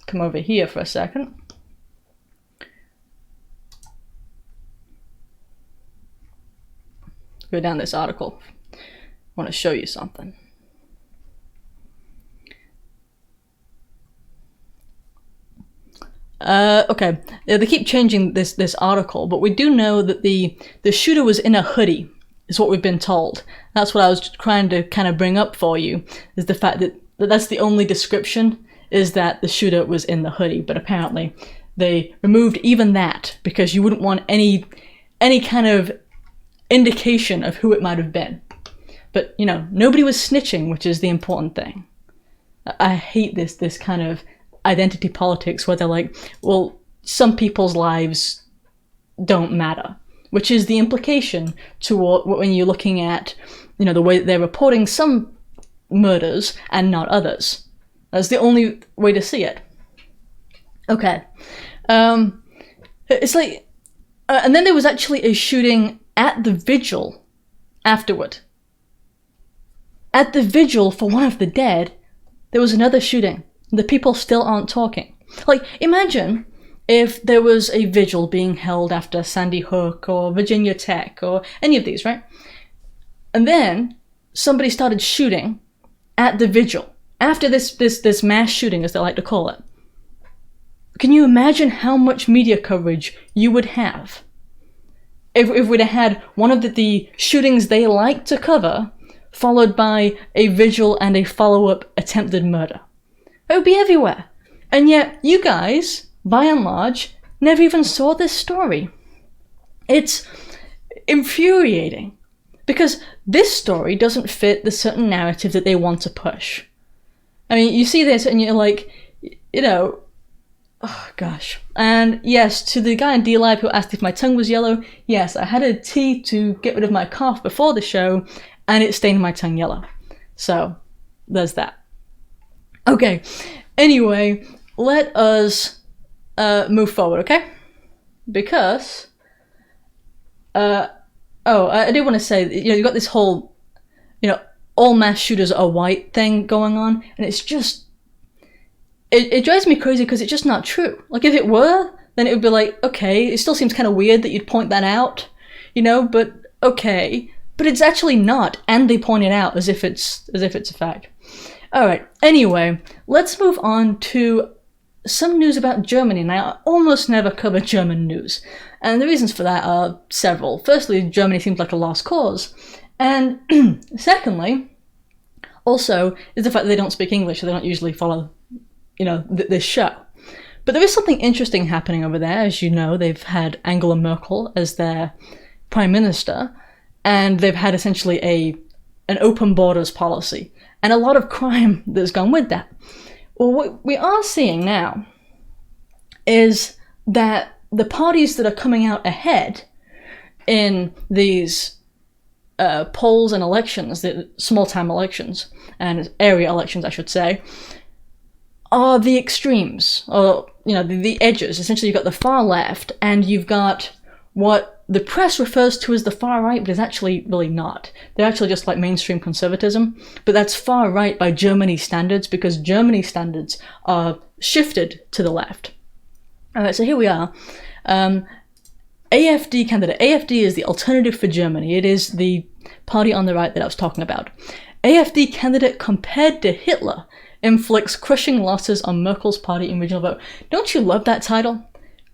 come over here for a second. Go down this article. I want to show you something. Okay, they keep changing this article, but we do know that the shooter was in a hoodie, is what we've been told. That's what I was trying to kind of bring up for you, is the fact that that's the only description, is that the shooter was in the hoodie. But apparently they removed even that because you wouldn't want any kind of indication of who it might have been. But, you know, nobody was snitching, which is the important thing. I hate this kind of identity politics where they're like, well, some people's lives don't matter, which is the implication to when you're looking at, you know, the way that they're reporting some murders and not others. That's the only way to see it. Okay. It's like, and then there was actually a shooting at the vigil afterward. At the vigil for one of the dead, there was another shooting. The people still aren't talking. Like, imagine if there was a vigil being held after Sandy Hook or Virginia Tech or any of these, right? And then somebody started shooting at the vigil after this mass shooting, as they like to call it. Can you imagine how much media coverage you would have if we'd have had one of the shootings they like to cover, followed by a vigil and a follow-up attempted murder? It would be everywhere. And yet, you guys, by and large, never even saw this story. It's infuriating, because this story doesn't fit the certain narrative that they want to push. I mean, you see this and you're like, you know, oh gosh. And yes, to the guy in D-Live who asked if my tongue was yellow, yes, I had a tea to get rid of my cough before the show, and it stained my tongue yellow. So, there's that. Okay, anyway, let us move forward, okay? Because, I do want to say, you know, you've got this whole, you know, all mass shooters are white thing going on, and it's just, it drives me crazy because it's just not true. Like, if it were, then it would be like, okay, it still seems kind of weird that you'd point that out, you know, but okay. But it's actually not, and they point it out as if it's a fact. Alright, anyway, let's move on to some news about Germany. Now, I almost never cover German news, and the reasons for that are several. Firstly, Germany seems like a lost cause, and secondly, also, is the fact that they don't speak English, so they don't usually follow, you know, this show. But there is something interesting happening over there. As you know, they've had Angela Merkel as their prime minister, and they've had essentially an open borders policy, and a lot of crime that's gone with that. Well, what we are seeing now is that the parties that are coming out ahead in these polls and elections, the small-time elections, and area elections, I should say, are the extremes, or, you know, the edges. Essentially, you've got the far left, and you've got what the press refers to as the far right, but is actually really not. They're actually just like mainstream conservatism, but that's far right by Germany's standards, because Germany's standards are shifted to the left. Alright, so here we are. AfD candidate. AfD is the Alternative for Germany. It is the party on the right that I was talking about. AfD candidate compared to Hitler inflicts crushing losses on Merkel's party in regional vote. Don't you love that title?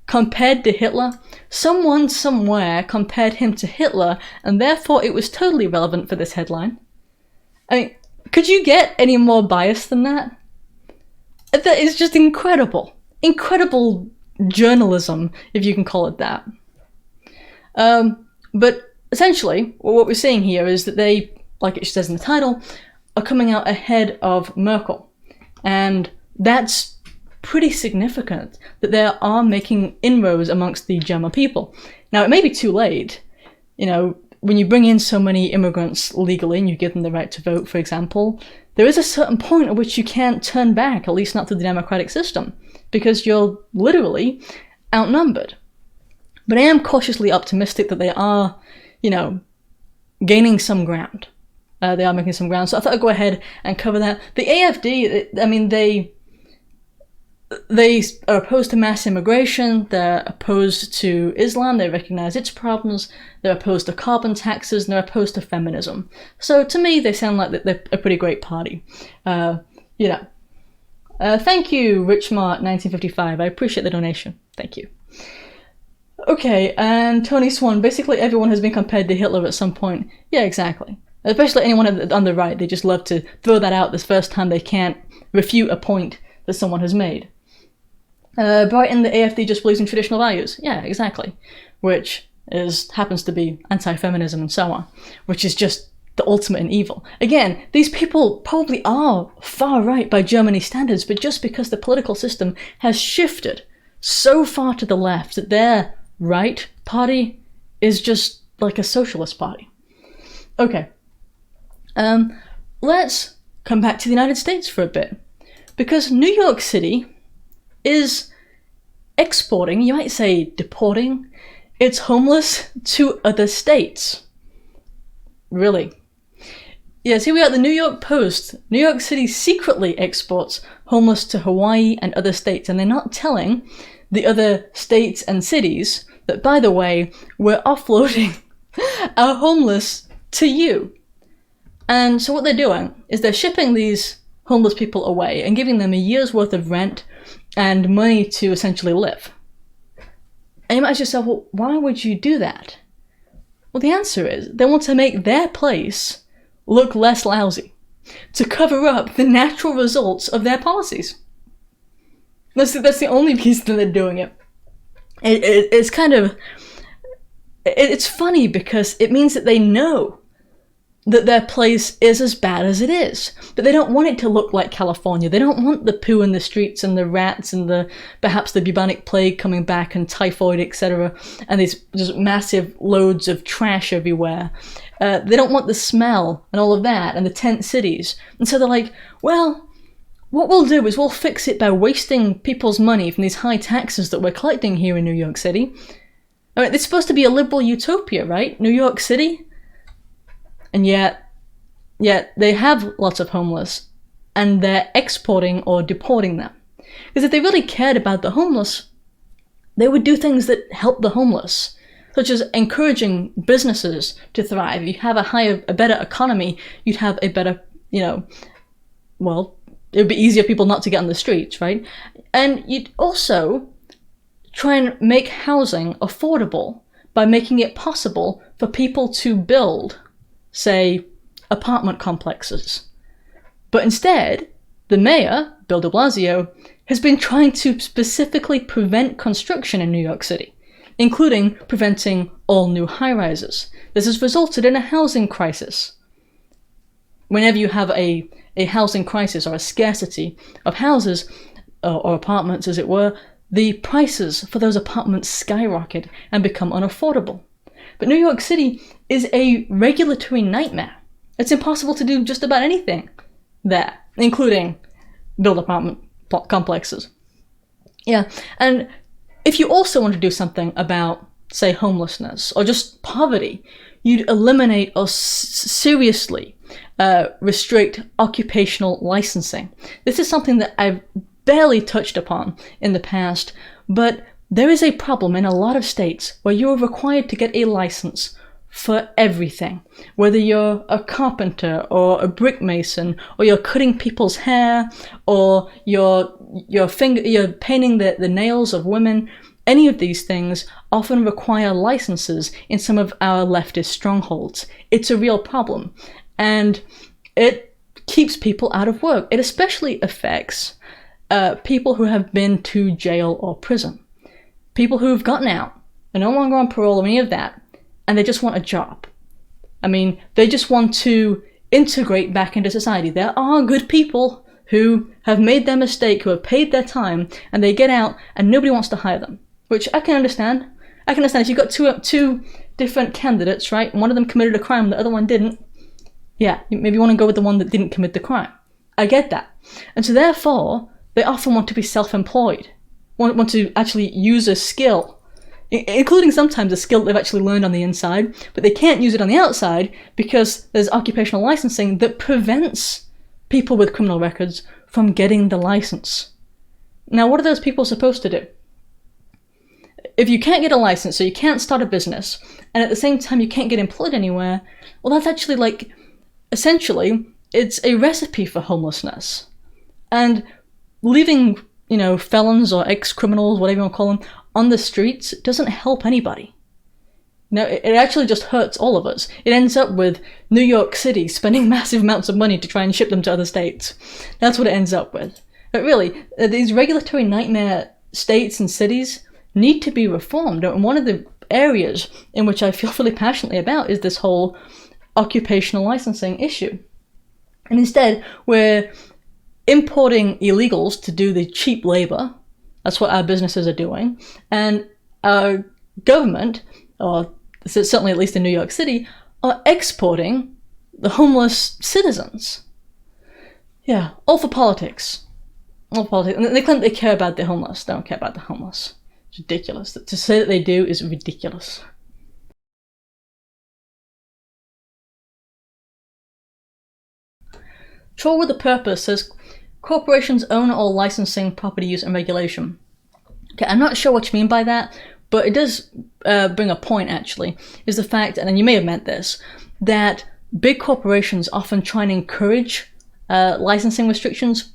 Compared to Hitler? Someone somewhere compared him to Hitler, and therefore it was totally relevant for this headline. I mean, could you get any more biased than that? That is just incredible. Incredible journalism, if you can call it that. But essentially, what we're seeing here is that they, like it says in the title, are coming out ahead of Merkel. And that's pretty significant, that they are making inroads amongst the German people. Now, it may be too late. You know, when you bring in so many immigrants legally and you give them the right to vote, for example, there is a certain point at which you can't turn back, at least not through the democratic system, because you're literally outnumbered. But I am cautiously optimistic that they are, you know, gaining some ground. They are making some ground, so I thought I'd go ahead and cover that. The AfD, I mean, They are opposed to mass immigration, they're opposed to Islam, they recognize its problems, they're opposed to carbon taxes, and they're opposed to feminism. So to me, they sound like they're a pretty great party. Thank you, Richmart1955. I appreciate the donation. Thank you. Okay, and Tony Swan. Basically, everyone has been compared to Hitler at some point. Yeah, exactly. Especially anyone on the right. They just love to throw that out the first time they can't refute a point that someone has made. Brighton, the AFD just believes in traditional values. Yeah, exactly. Which happens to be anti-feminism and so on. Which is just the ultimate in evil. Again, these people probably are far right by Germany standards, but just because the political system has shifted so far to the left that their right party is just like a socialist party. Okay. Let's come back to the United States for a bit. Because New York City is exporting, you might say deporting, its homeless to other states. Really? Yes, here we are at the New York Post. New York City secretly exports homeless to Hawaii and other states, and they're not telling the other states and cities that, by the way, we're offloading our homeless to you. And so what they're doing is they're shipping these homeless people away and giving them a year's worth of rent and money to essentially live. And you might ask yourself, well, why would you do that? Well, the answer is they want to make their place look less lousy, to cover up the natural results of their policies. That's the only reason that they're doing it. It's kind of... It's funny because it means that they know that their place is as bad as it is. But they don't want it to look like California. They don't want the poo in the streets and the rats and perhaps the bubonic plague coming back and typhoid, etc. And these just massive loads of trash everywhere. They don't want the smell and all of that and the tent cities. And so they're like, well, what we'll do is we'll fix it by wasting people's money from these high taxes that we're collecting here in New York City. I mean, it's supposed to be a liberal utopia, right? New York City? And yet they have lots of homeless, and they're exporting or deporting them. Because if they really cared about the homeless, they would do things that help the homeless, such as encouraging businesses to thrive. If you have a better economy, you'd have a better, well, it would be easier for people not to get on the streets, right? And you'd also try and make housing affordable by making it possible for people to build, say, apartment complexes. But instead, the mayor, Bill de Blasio, has been trying to specifically prevent construction in New York City, including preventing all new high-rises. This has resulted in a housing crisis. Whenever you have a housing crisis or a scarcity of houses, or apartments as it were, the prices for those apartments skyrocket and become unaffordable. But New York City is a regulatory nightmare. It's impossible to do just about anything there, including build apartment complexes. Yeah, and if you also want to do something about, say, homelessness or just poverty, you'd eliminate or seriously restrict occupational licensing. This is something that I've barely touched upon in the past, but there is a problem in a lot of states where you're required to get a license for everything. Whether you're a carpenter or a brick mason, or you're cutting people's hair, or you're painting the nails of women, any of these things often require licenses in some of our leftist strongholds. It's a real problem, and it keeps people out of work. It especially affects people who have been to jail or prison. People who have gotten out, are no longer on parole or any of that, and they just want a job. I mean, they just want to integrate back into society. There are good people who have made their mistake, who have paid their time, and they get out and nobody wants to hire them, which I can understand. I can understand if you've got two different candidates, right? One of them committed a crime, the other one didn't. Yeah, maybe you want to go with the one that didn't commit the crime. I get that. And so therefore, they often want to be self-employed, want to actually use a skill, including sometimes a skill they've actually learned on the inside, but they can't use it on the outside because there's occupational licensing that prevents people with criminal records from getting the license. Now, what are those people supposed to do? If you can't get a license, so you can't start a business, and at the same time you can't get employed anywhere, well, that's actually like, essentially, it's a recipe for homelessness. And leaving, felons or ex-criminals, whatever you want to call them, on the streets doesn't help anybody. It actually just hurts all of us. It ends up with New York City spending massive amounts of money to try and ship them to other states. That's what it ends up with. But really, these regulatory nightmare states and cities need to be reformed. And one of the areas in which I feel really passionately about is this whole occupational licensing issue. And instead, we're importing illegals to do the cheap labor. That's what our businesses are doing. And our government, or certainly at least in New York City, are exporting the homeless citizens. Yeah, all for politics. All for politics. And they claim they care about the homeless. They don't care about the homeless. It's ridiculous. To say that they do is ridiculous. Troll with a Purpose says, corporations own all licensing, property use, and regulation. Okay, I'm not sure what you mean by that, but it does bring a point, actually, is the fact, and you may have meant this, that big corporations often try and encourage licensing restrictions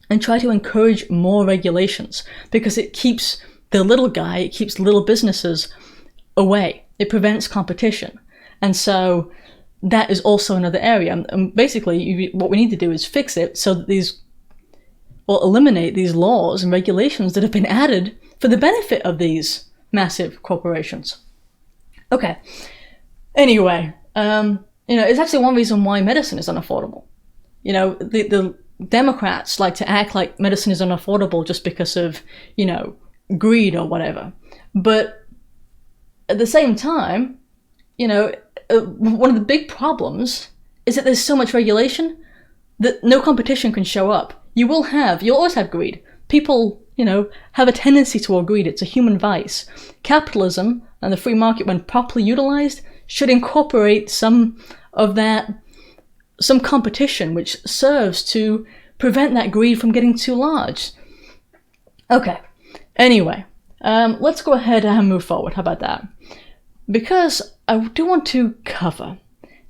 and try to encourage more regulations because it keeps the little guy, it keeps little businesses away. It prevents competition. And so that is also another area. And basically, what we need to do is fix it so that eliminate these laws and regulations that have been added for the benefit of these massive corporations. Okay. Anyway, it's actually one reason why medicine is unaffordable. The Democrats like to act like medicine is unaffordable just because of, greed or whatever. But at the same time, one of the big problems is that there's so much regulation that no competition can show up. You'll always have greed. People, have a tendency toward greed. It's a human vice. Capitalism and the free market, when properly utilized, should incorporate some competition which serves to prevent that greed from getting too large. Okay, anyway, let's go ahead and move forward. How about that? Because I do want to cover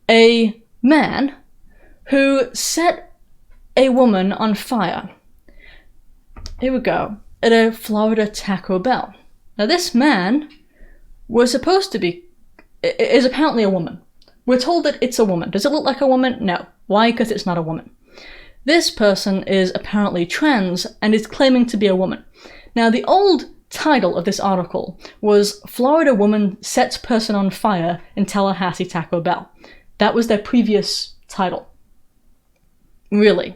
a man who set a woman on fire. Here we go. At a Florida Taco Bell. Now this man is apparently a woman. We're told that it's a woman. Does it look like a woman? No. Why? Because it's not a woman. This person is apparently trans and is claiming to be a woman. Now the old title of this article was Florida Woman Sets Person on Fire in Tallahassee Taco Bell. That was their previous title. Really.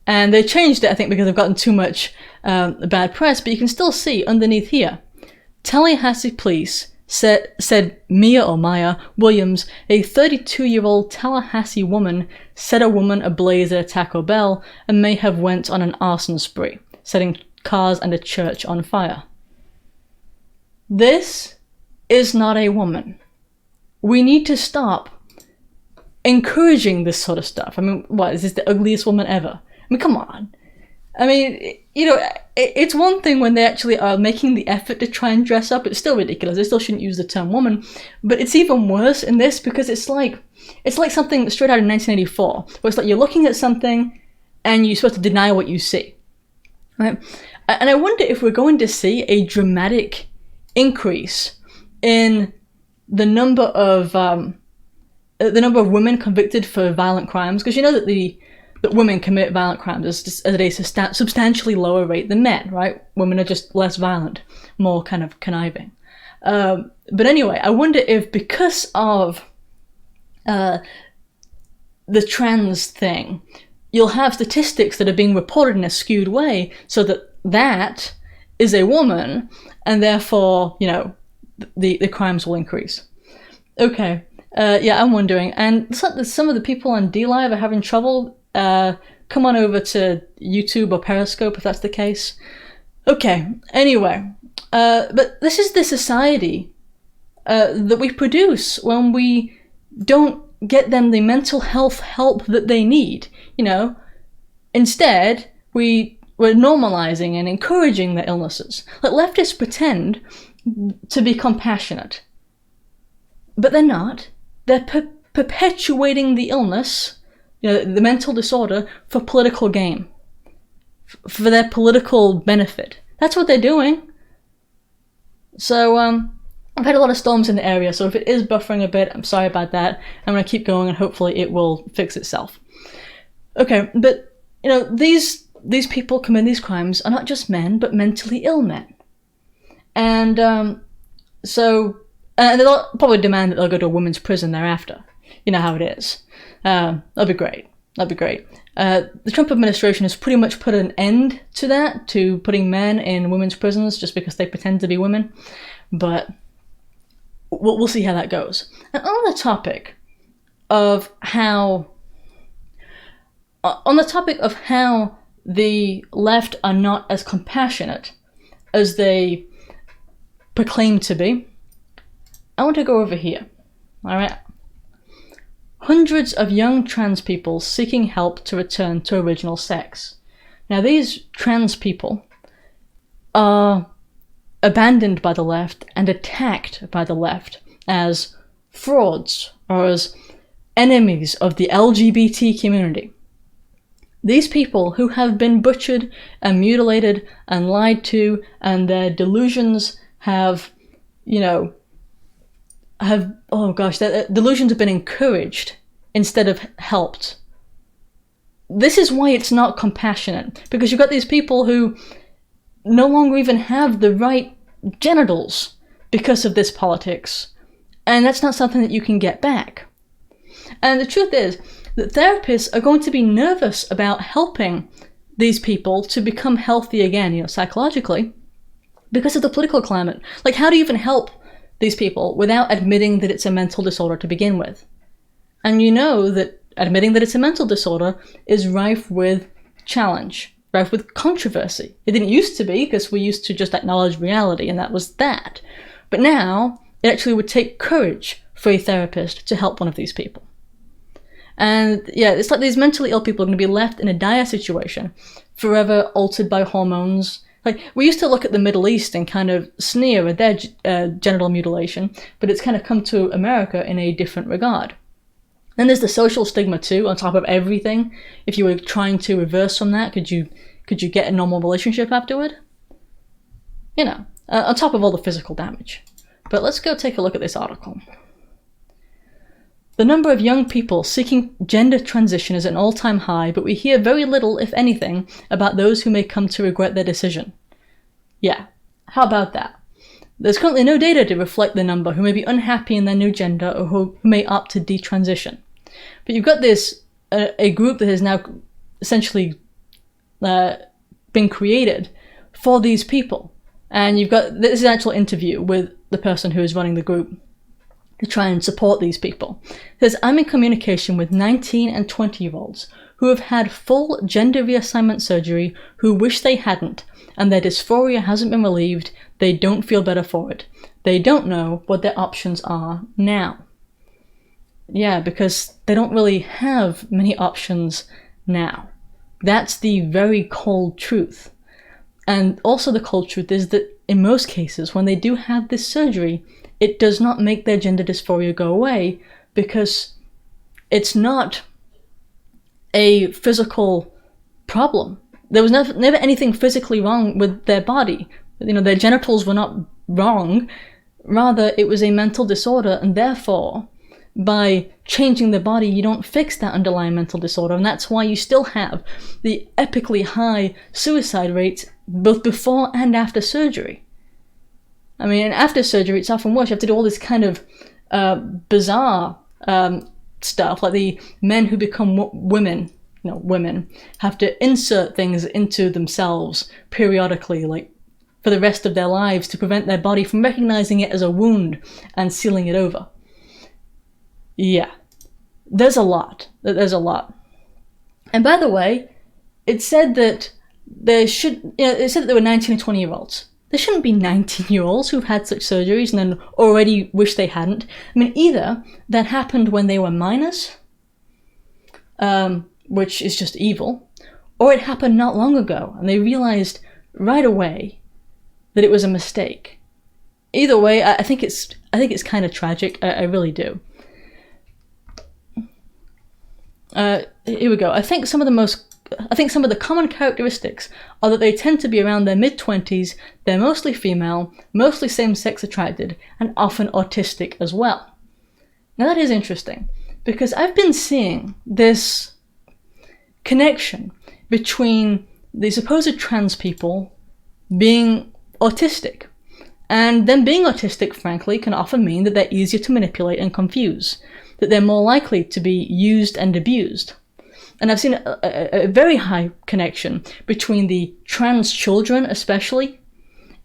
And they changed it, I think, because they've gotten too much bad press, but you can still see underneath here, Tallahassee police said Maya Williams, a 32-year-old Tallahassee woman, set a woman ablaze at a Taco Bell and may have went on an arson spree, setting cars and a church on fire. This is not a woman. We need to stop encouraging this sort of stuff. I mean, what, is this the ugliest woman ever? I mean, come on. I mean, it's one thing when they actually are making the effort to try and dress up. It's still ridiculous. They still shouldn't use the term woman. But it's even worse in this because it's like something straight out of 1984, where it's like you're looking at something and you're supposed to deny what you see. Right? And I wonder if we're going to see a dramatic increase in the number of women convicted for violent crimes, because you know that women commit violent crimes at a substantially lower rate than men, right? Women are just less violent, more kind of conniving. But anyway, I wonder if because of the trans thing, you'll have statistics that are being reported in a skewed way so that is a woman, and therefore, the crimes will increase. Okay, yeah, I'm wondering. And some of the people on DLive are having trouble. Come on over to YouTube or Periscope if that's the case. Okay, anyway, but this is the society that we produce when we don't get them the mental health help that they need. Instead we we're normalizing and encouraging their illnesses. Like, leftists pretend to be compassionate, but they're not. They're perpetuating the illness, the mental disorder, for political gain, for their political benefit. That's what they're doing. So, I've had a lot of storms in the area, so if it is buffering a bit, I'm sorry about that. I'm going to keep going, and hopefully it will fix itself. Okay, but, these people commit these crimes are not just men, but mentally ill men. And they'll probably demand that they'll go to a women's prison thereafter. You know how it is. That'll be great. The Trump administration has pretty much put an end to that, to putting men in women's prisons just because they pretend to be women. But we'll see how that goes. And on the topic of how the left are not as compassionate as they proclaim to be, I want to go over here. All right. Hundreds of young trans people seeking help to return to original sex. Now, these trans people are abandoned by the left and attacked by the left as frauds or as enemies of the LGBT community. These people who have been butchered and mutilated and lied to, and their delusions their delusions have been encouraged instead of helped. This is why it's not compassionate, because you've got these people who no longer even have the right genitals because of this politics, and that's not something that you can get back. And the truth is that therapists are going to be nervous about helping these people to become healthy again, psychologically, because of the political climate. Like, how do you even help these people without admitting that it's a mental disorder to begin with? And you know that admitting that it's a mental disorder is rife with challenge, rife with controversy. It didn't used to be, because we used to just acknowledge reality, and that was that. But now, it actually would take courage for a therapist to help one of these people. And yeah, it's like these mentally ill people are going to be left in a dire situation, forever altered by hormones. Like, we used to look at the Middle East and kind of sneer at their genital mutilation, but it's kind of come to America in a different regard. Then there's the social stigma too, on top of everything. If you were trying to reverse from that, could you get a normal relationship afterward? On top of all the physical damage. But let's go take a look at this article. The number of young people seeking gender transition is at an all-time high, but we hear very little, if anything, about those who may come to regret their decision. Yeah, how about that? There's currently no data to reflect the number who may be unhappy in their new gender or who may opt to detransition. But you've got this, a group that has now essentially been created for these people. And you've got, this is an actual interview with the person who is running the group to try and support these people. It says, I'm in communication with 19 and 20-year-olds who have had full gender reassignment surgery, who wish they hadn't, and their dysphoria hasn't been relieved. They don't feel better for it. They don't know what their options are now. Yeah, because they don't really have many options now. That's the very cold truth. And also the cold truth is that in most cases, when they do have this surgery, it does not make their gender dysphoria go away, because it's not a physical problem. There was never anything physically wrong with their body. Their genitals were not wrong. Rather, it was a mental disorder, and therefore, by changing the body, you don't fix that underlying mental disorder, and that's why you still have the epically high suicide rates both before and after surgery. I mean, after surgery, it's often worse. You have to do all this kind of bizarre stuff, like the men who become women have to insert things into themselves periodically, like for the rest of their lives, to prevent their body from recognizing it as a wound and sealing it over. Yeah, there's a lot. And by the way, it said that there were 19 and 20-year-olds. There shouldn't be 19-year-olds who've had such surgeries and then already wish they hadn't. I mean, either that happened when they were minors, which is just evil, or it happened not long ago and they realized right away that it was a mistake. Either way, I think it's kind of tragic. I really do. Here we go. I think some of the common characteristics are that they tend to be around their mid-20s, they're mostly female, mostly same-sex attracted, and often autistic as well. Now that is interesting, because I've been seeing this connection between the supposed trans people being autistic. And them being autistic, frankly, can often mean that they're easier to manipulate and confuse, that they're more likely to be used and abused. And I've seen a very high connection between the trans children, especially,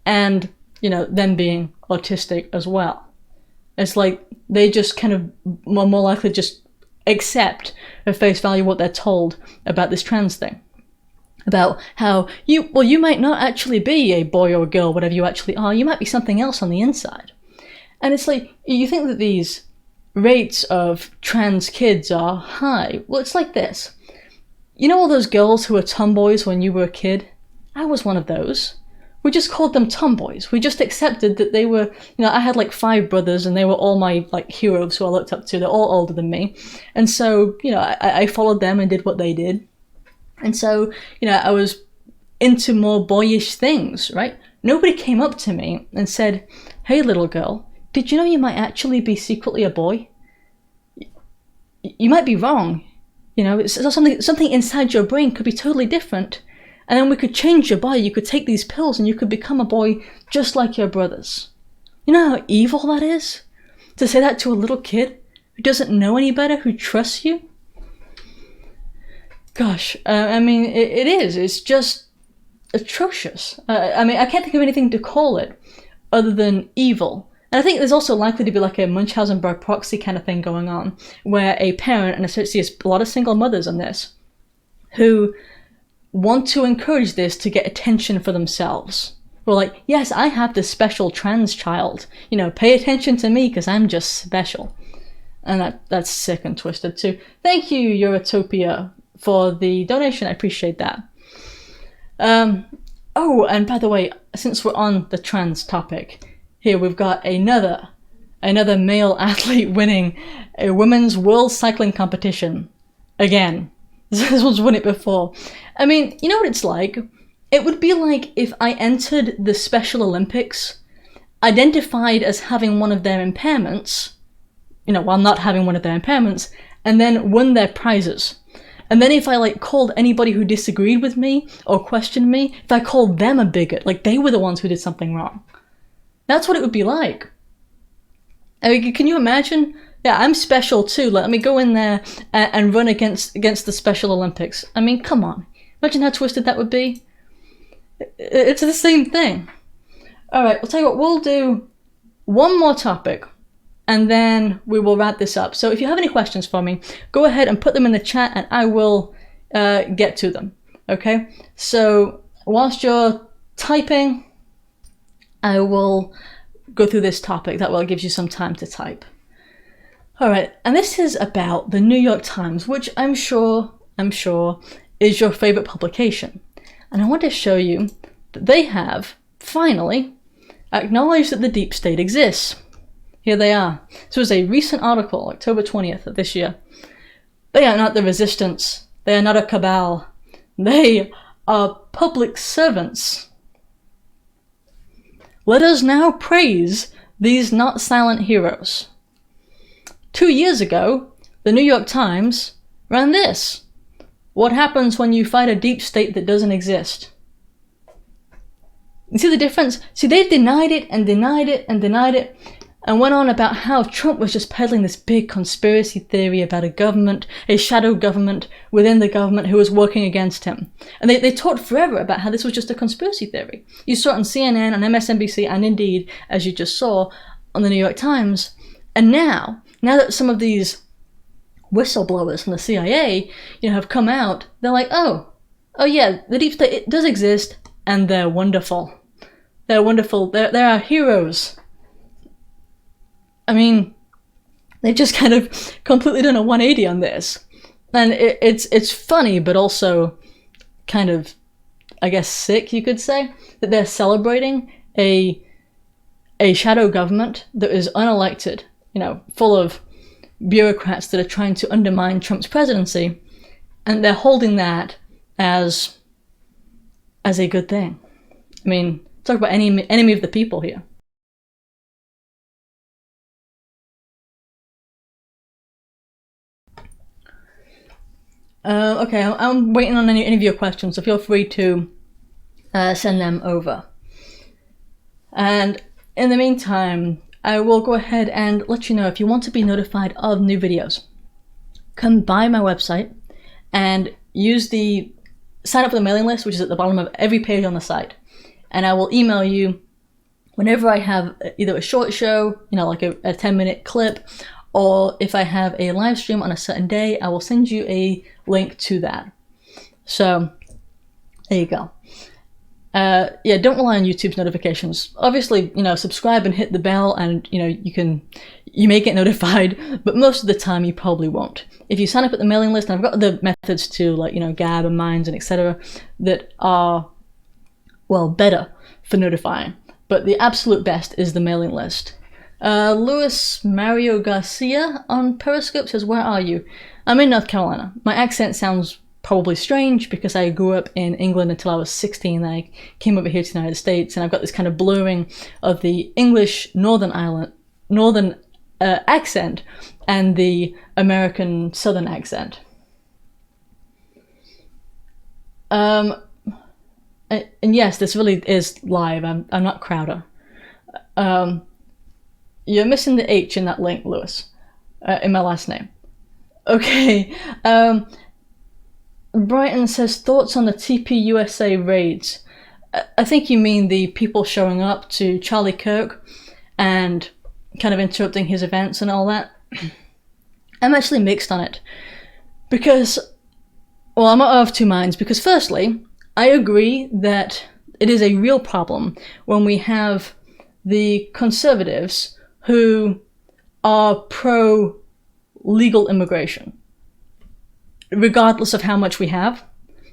and, them being autistic as well. It's like they just kind of more likely just accept at face value what they're told about this trans thing. About how you might not actually be a boy or a girl, whatever you actually are, you might be something else on the inside. And it's like, you think that these rates of trans kids are high. Well, it's like this. You know all those girls who were tomboys when you were a kid? I was one of those. We just called them tomboys. We just accepted that they were, I had like 5 brothers and they were all my like heroes who I looked up to. They're all older than me. And so, I followed them and did what they did. And so, I was into more boyish things, right? Nobody came up to me and said, "Hey, little girl, did you know you might actually be secretly a boy? You might be wrong. It's something inside your brain could be totally different. And then we could change your body. You could take these pills and you could become a boy just like your brothers." You know how evil that is? To say that to a little kid who doesn't know any better, who trusts you? Gosh, it is. It's just atrocious. I can't think of anything to call it other than evil. And I think there's also likely to be like a Munchausen by proxy kind of thing going on, where a parent, and I see a lot of single mothers on this, who want to encourage this to get attention for themselves. We're like, yes, I have this special trans child. Pay attention to me because I'm just special. And that's sick and twisted too. Thank you, Eurotopia, for the donation. I appreciate that. Oh, and by the way, since we're on the trans topic, here we've got another male athlete winning a women's world cycling competition. Again, this one's won it before. You know what it's like? It would be like if I entered the Special Olympics, identified as having one of their impairments, while not having one of their impairments, and then won their prizes. And then if I called anybody who disagreed with me or questioned me, if I called them a bigot, like they were the ones who did something wrong. That's what it would be like. Can you imagine? Yeah, I'm special too. Let me go in there and run against the Special Olympics. Come on. Imagine how twisted that would be. It's the same thing. Alright, I'll tell you what, we'll do one more topic and then we will wrap this up. So if you have any questions for me, go ahead and put them in the chat and I will get to them. Okay? So whilst you're typing, I will go through this topic. That way it gives you some time to type. Alright, and this is about the New York Times, which I'm sure is your favorite publication. And I want to show you that they have, finally, acknowledged that the deep state exists. Here they are. This was a recent article, October 20th of this year. They are not the resistance. They are not a cabal. They are public servants. Let us now praise these not silent heroes. 2 years ago, the New York Times ran this. What happens when you fight a deep state that doesn't exist? You see the difference? See, they've denied it and denied it and denied it and went on about how Trump was just peddling this big conspiracy theory about a government, a shadow government within the government who was working against him. And they talked forever about how this was just a conspiracy theory. You saw it on CNN, on MSNBC, and indeed, as you just saw, on the New York Times. And now that some of these whistleblowers from the CIA, have come out, they're like, oh yeah, the deep state, it does exist, and they're wonderful. They're wonderful. They're our heroes. They've just kind of completely done a 180 on this. And it's funny, but also kind of, I guess, sick, you could say, that they're celebrating a shadow government that is unelected, full of bureaucrats that are trying to undermine Trump's presidency, and they're holding that as a good thing. I mean, talk about enemy of the people here. Okay, I'm waiting on any of your questions, so feel free to send them over. And in the meantime, I will go ahead and let you know, if you want to be notified of new videos, come by my website and sign up for the mailing list, which is at the bottom of every page on the site. And I will email you whenever I have either a short show, like a 10-minute clip, or if I have a live stream on a certain day, I will send you a link to that. So there you go. Yeah, don't rely on YouTube's notifications. Obviously, subscribe and hit the bell, and you may get notified, but most of the time you probably won't. If you sign up at the mailing list, and I've got the methods too, like Gab and Minds and etc., that are, well, better for notifying. But the absolute best is the mailing list. Luis Mario Garcia on Periscope says, "Where are you?" I'm in North Carolina. My accent sounds probably strange because I grew up in England until I was 16. I came over here to the United States, and I've got this kind of blurring of the English Northern accent and the American Southern accent. And yes, this really is live. I'm not Crowder. You're missing the H in that link, Lewis, in my last name. Okay. Brighton says, thoughts on the TPUSA raids. I think you mean the people showing up to Charlie Kirk and kind of interrupting his events and all that. I'm actually mixed on it. Because, well, I'm of two minds. Because firstly, I agree that it is a real problem when we have the conservatives who are pro-legal immigration, regardless of how much we have.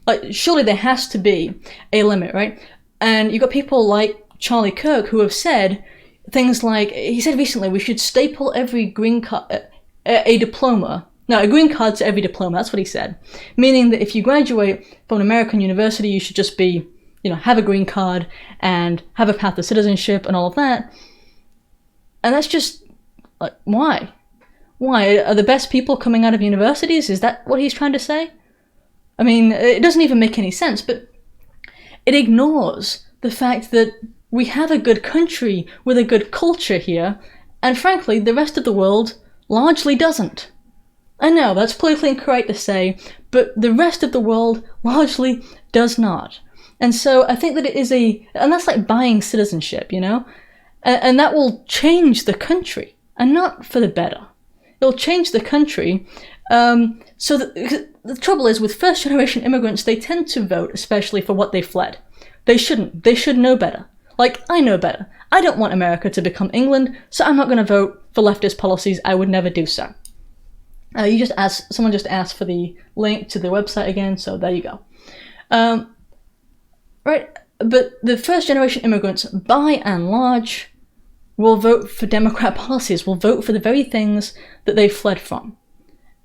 Like, surely there has to be a limit, right? And you've got people like Charlie Kirk who have said things like, he said recently, we should staple every green card, a green card to every diploma. That's what he said. Meaning that if you graduate from an American university, you should just be, have a green card and have a path to citizenship and all of that. And that's just, like, why? Why? Are the best people coming out of universities? Is that what he's trying to say? I mean, it doesn't even make any sense, but it ignores the fact that we have a good country with a good culture here, and frankly, the rest of the world largely doesn't. I know, that's politically incorrect to say, but the rest of the world largely does not. And so I think that it is and that's like buying citizenship, And that will change the country, and not for the better. It'll change the country. So the trouble is, with first-generation immigrants, they tend to vote, especially for what they fled. They shouldn't. They should know better. Like, I know better. I don't want America to become England, so I'm not going to vote for leftist policies. I would never do so. Someone just asked for the link to the website again, so there you go. Right, but the first-generation immigrants, by and large, will vote for Democrat policies, will vote for the very things that they fled from.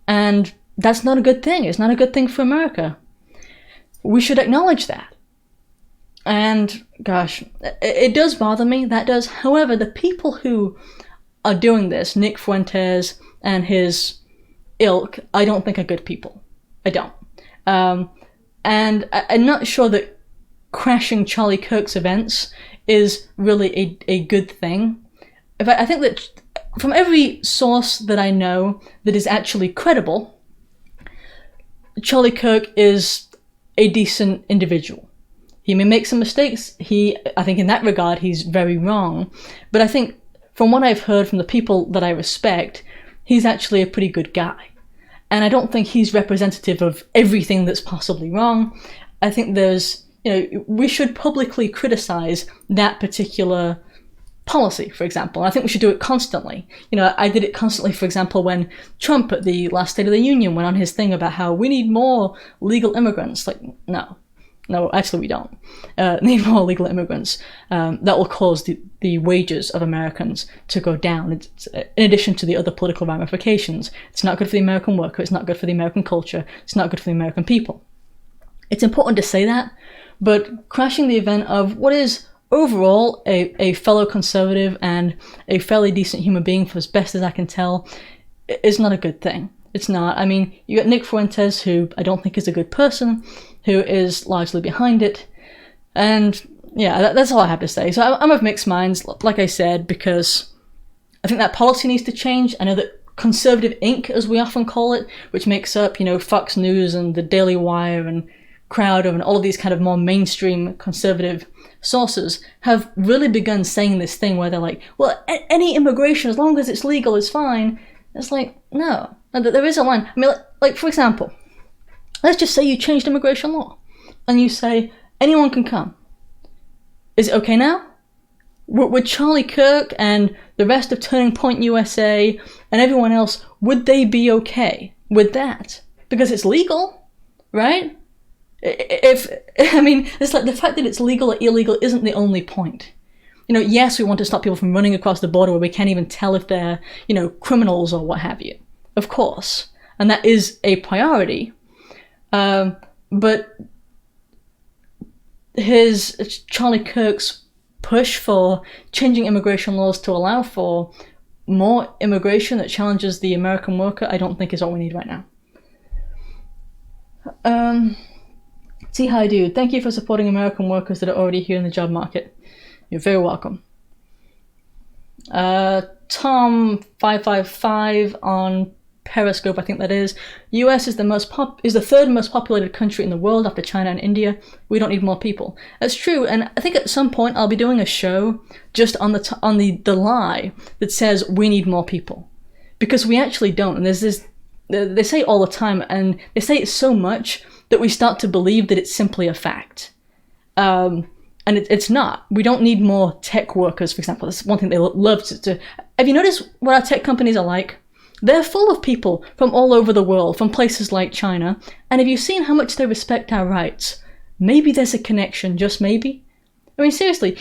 And that's not a good thing. It's not a good thing for America. We should acknowledge that. And, gosh, it does bother me, that does. However, the people who are doing this, Nick Fuentes and his ilk, I don't think are good people. I don't. And I'm not sure that crashing Charlie Kirk's events is really a good thing. In fact, I think that from every source that I know that is actually credible, Charlie Kirk is a decent individual. He may make some mistakes. I think in that regard, he's very wrong. But I think from what I've heard from the people that I respect, he's actually a pretty good guy. And I don't think he's representative of everything that's possibly wrong. I think we should publicly criticize that particular policy, for example. I think we should do it constantly. I did it constantly, for example, when Trump at the last State of the Union went on his thing about how we need more legal immigrants. Like, no. No, actually we don't. Need more legal immigrants. That will cause the wages of Americans to go down, in addition to the other political ramifications. It's not good for the American worker, it's not good for the American culture, it's not good for the American people. It's important to say that, but crashing the event of what is overall a fellow conservative and a fairly decent human being, for as best as I can tell, is not a good thing. It's not. I mean, you got Nick Fuentes, who I don't think is a good person, who is largely behind it. And yeah, that's all I have to say. So I'm of mixed minds, like I said, because I think that policy needs to change. I know that Conservative Inc., as we often call it, which makes up, Fox News and the Daily Wire and Crowder and all of these kind of more mainstream conservative sources, have really begun saying this thing where they're like, well, any immigration, as long as it's legal, is fine. It's like, no, there is a line. I mean, like for example, let's just say you changed immigration law and you say anyone can come. Is it okay now? Would Charlie Kirk and the rest of Turning Point USA and everyone else, would they be okay with that? Because it's legal, right? It's like the fact that it's legal or illegal isn't the only point. Yes, we want to stop people from running across the border where we can't even tell if they're, criminals or what have you. Of course. And that is a priority. But Charlie Kirk's push for changing immigration laws to allow for more immigration that challenges the American worker, I don't think is what we need right now. See, hi dude, thank you for supporting American workers that are already here in the job market. You're very welcome. Tom555 on Periscope, I think that is. US is the third most populated country in the world after China and India. We don't need more people. That's true, and I think at some point I'll be doing a show just on the lie that says we need more people, because we actually don't. And there's this, they say it all the time, and they say it so much that we start to believe that it's simply a fact. And it's not. We don't need more tech workers, for example. That's one thing they love to. Have you noticed what our tech companies are like? They're full of people from all over the world, from places like China. And have you seen how much they respect our rights? Maybe there's a connection, just maybe. I mean, seriously,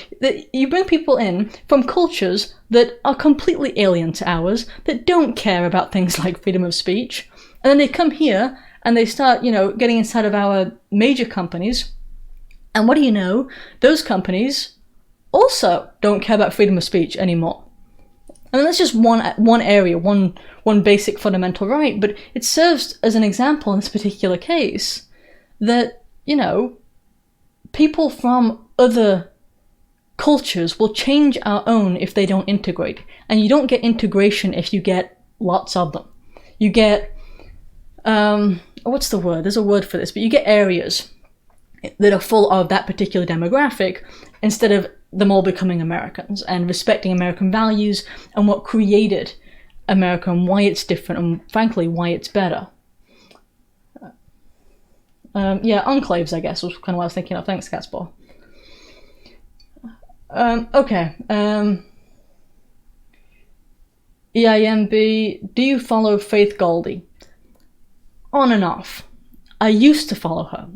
you bring people in from cultures that are completely alien to ours, that don't care about things like freedom of speech. And then they come here and they start, getting inside of our major companies. And what do you know? Those companies also don't care about freedom of speech anymore. I mean, that's just one area, one basic fundamental right, but it serves as an example in this particular case that, people from other cultures will change our own if they don't integrate. And you don't get integration if you get lots of them. You get, what's the word? There's a word for this, but you get areas that are full of that particular demographic instead of them all becoming Americans and respecting American values and what created America and why it's different and, frankly, why it's better. Enclaves, I guess, was kind of what I was thinking of. Thanks, Catspaw. Okay. EIMB, do you follow Faith Goldie? On and off. I used to follow her.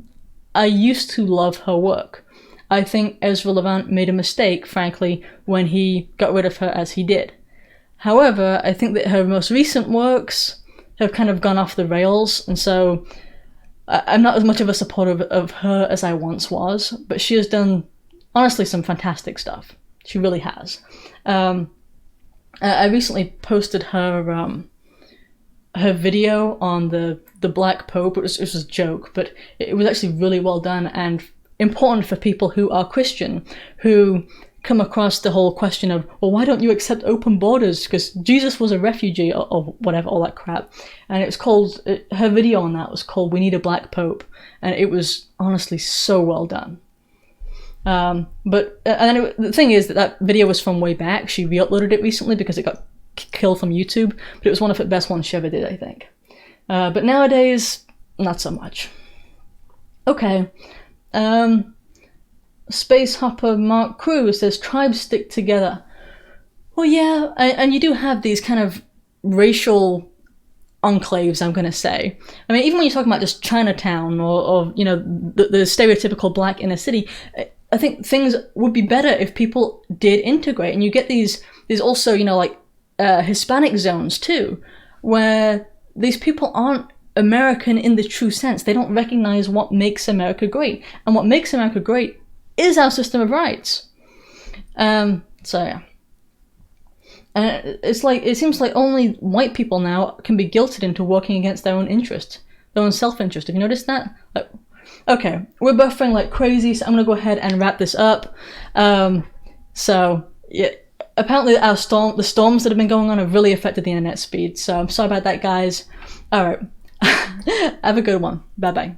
I used to love her work. I think Ezra Levant made a mistake, frankly, when he got rid of her as he did. However, I think that her most recent works have kind of gone off the rails, and so I'm not as much of a supporter of her as I once was, but she has done, honestly, some fantastic stuff. She really has. I recently posted her video on the Black Pope. It was a joke, but it was actually really well done and important for people who are Christian, who come across the whole question of, well, why don't you accept open borders? Because Jesus was a refugee or whatever, all that crap. And it was called, her video on that was called We Need a Black Pope. And it was honestly so well done. The thing is that video was from way back. She re-uploaded it recently because it got killed from YouTube, but it was one of the best ones she ever did, I think. But nowadays, not so much. Okay. Space Hopper Mark Cruz says, tribes stick together. Well, yeah, and you do have these kind of racial enclaves, I'm going to say. I mean, even when you're talking about just Chinatown or you know, the stereotypical black inner city, I think things would be better if people did integrate. And you get these also, you know, like Hispanic zones too, where these people aren't American in the true sense. They don't recognize what makes America great. And what makes America great is our system of rights. So yeah. It's like, it seems like only white people now can be guilted into working against their own interest, their own self-interest. Have you noticed that? Like, okay, we're buffering like crazy, so I'm gonna go ahead and wrap this up. So yeah, apparently the storms that have been going on have really affected the internet speed. So I'm sorry about that, guys. All right, have a good one. Bye bye.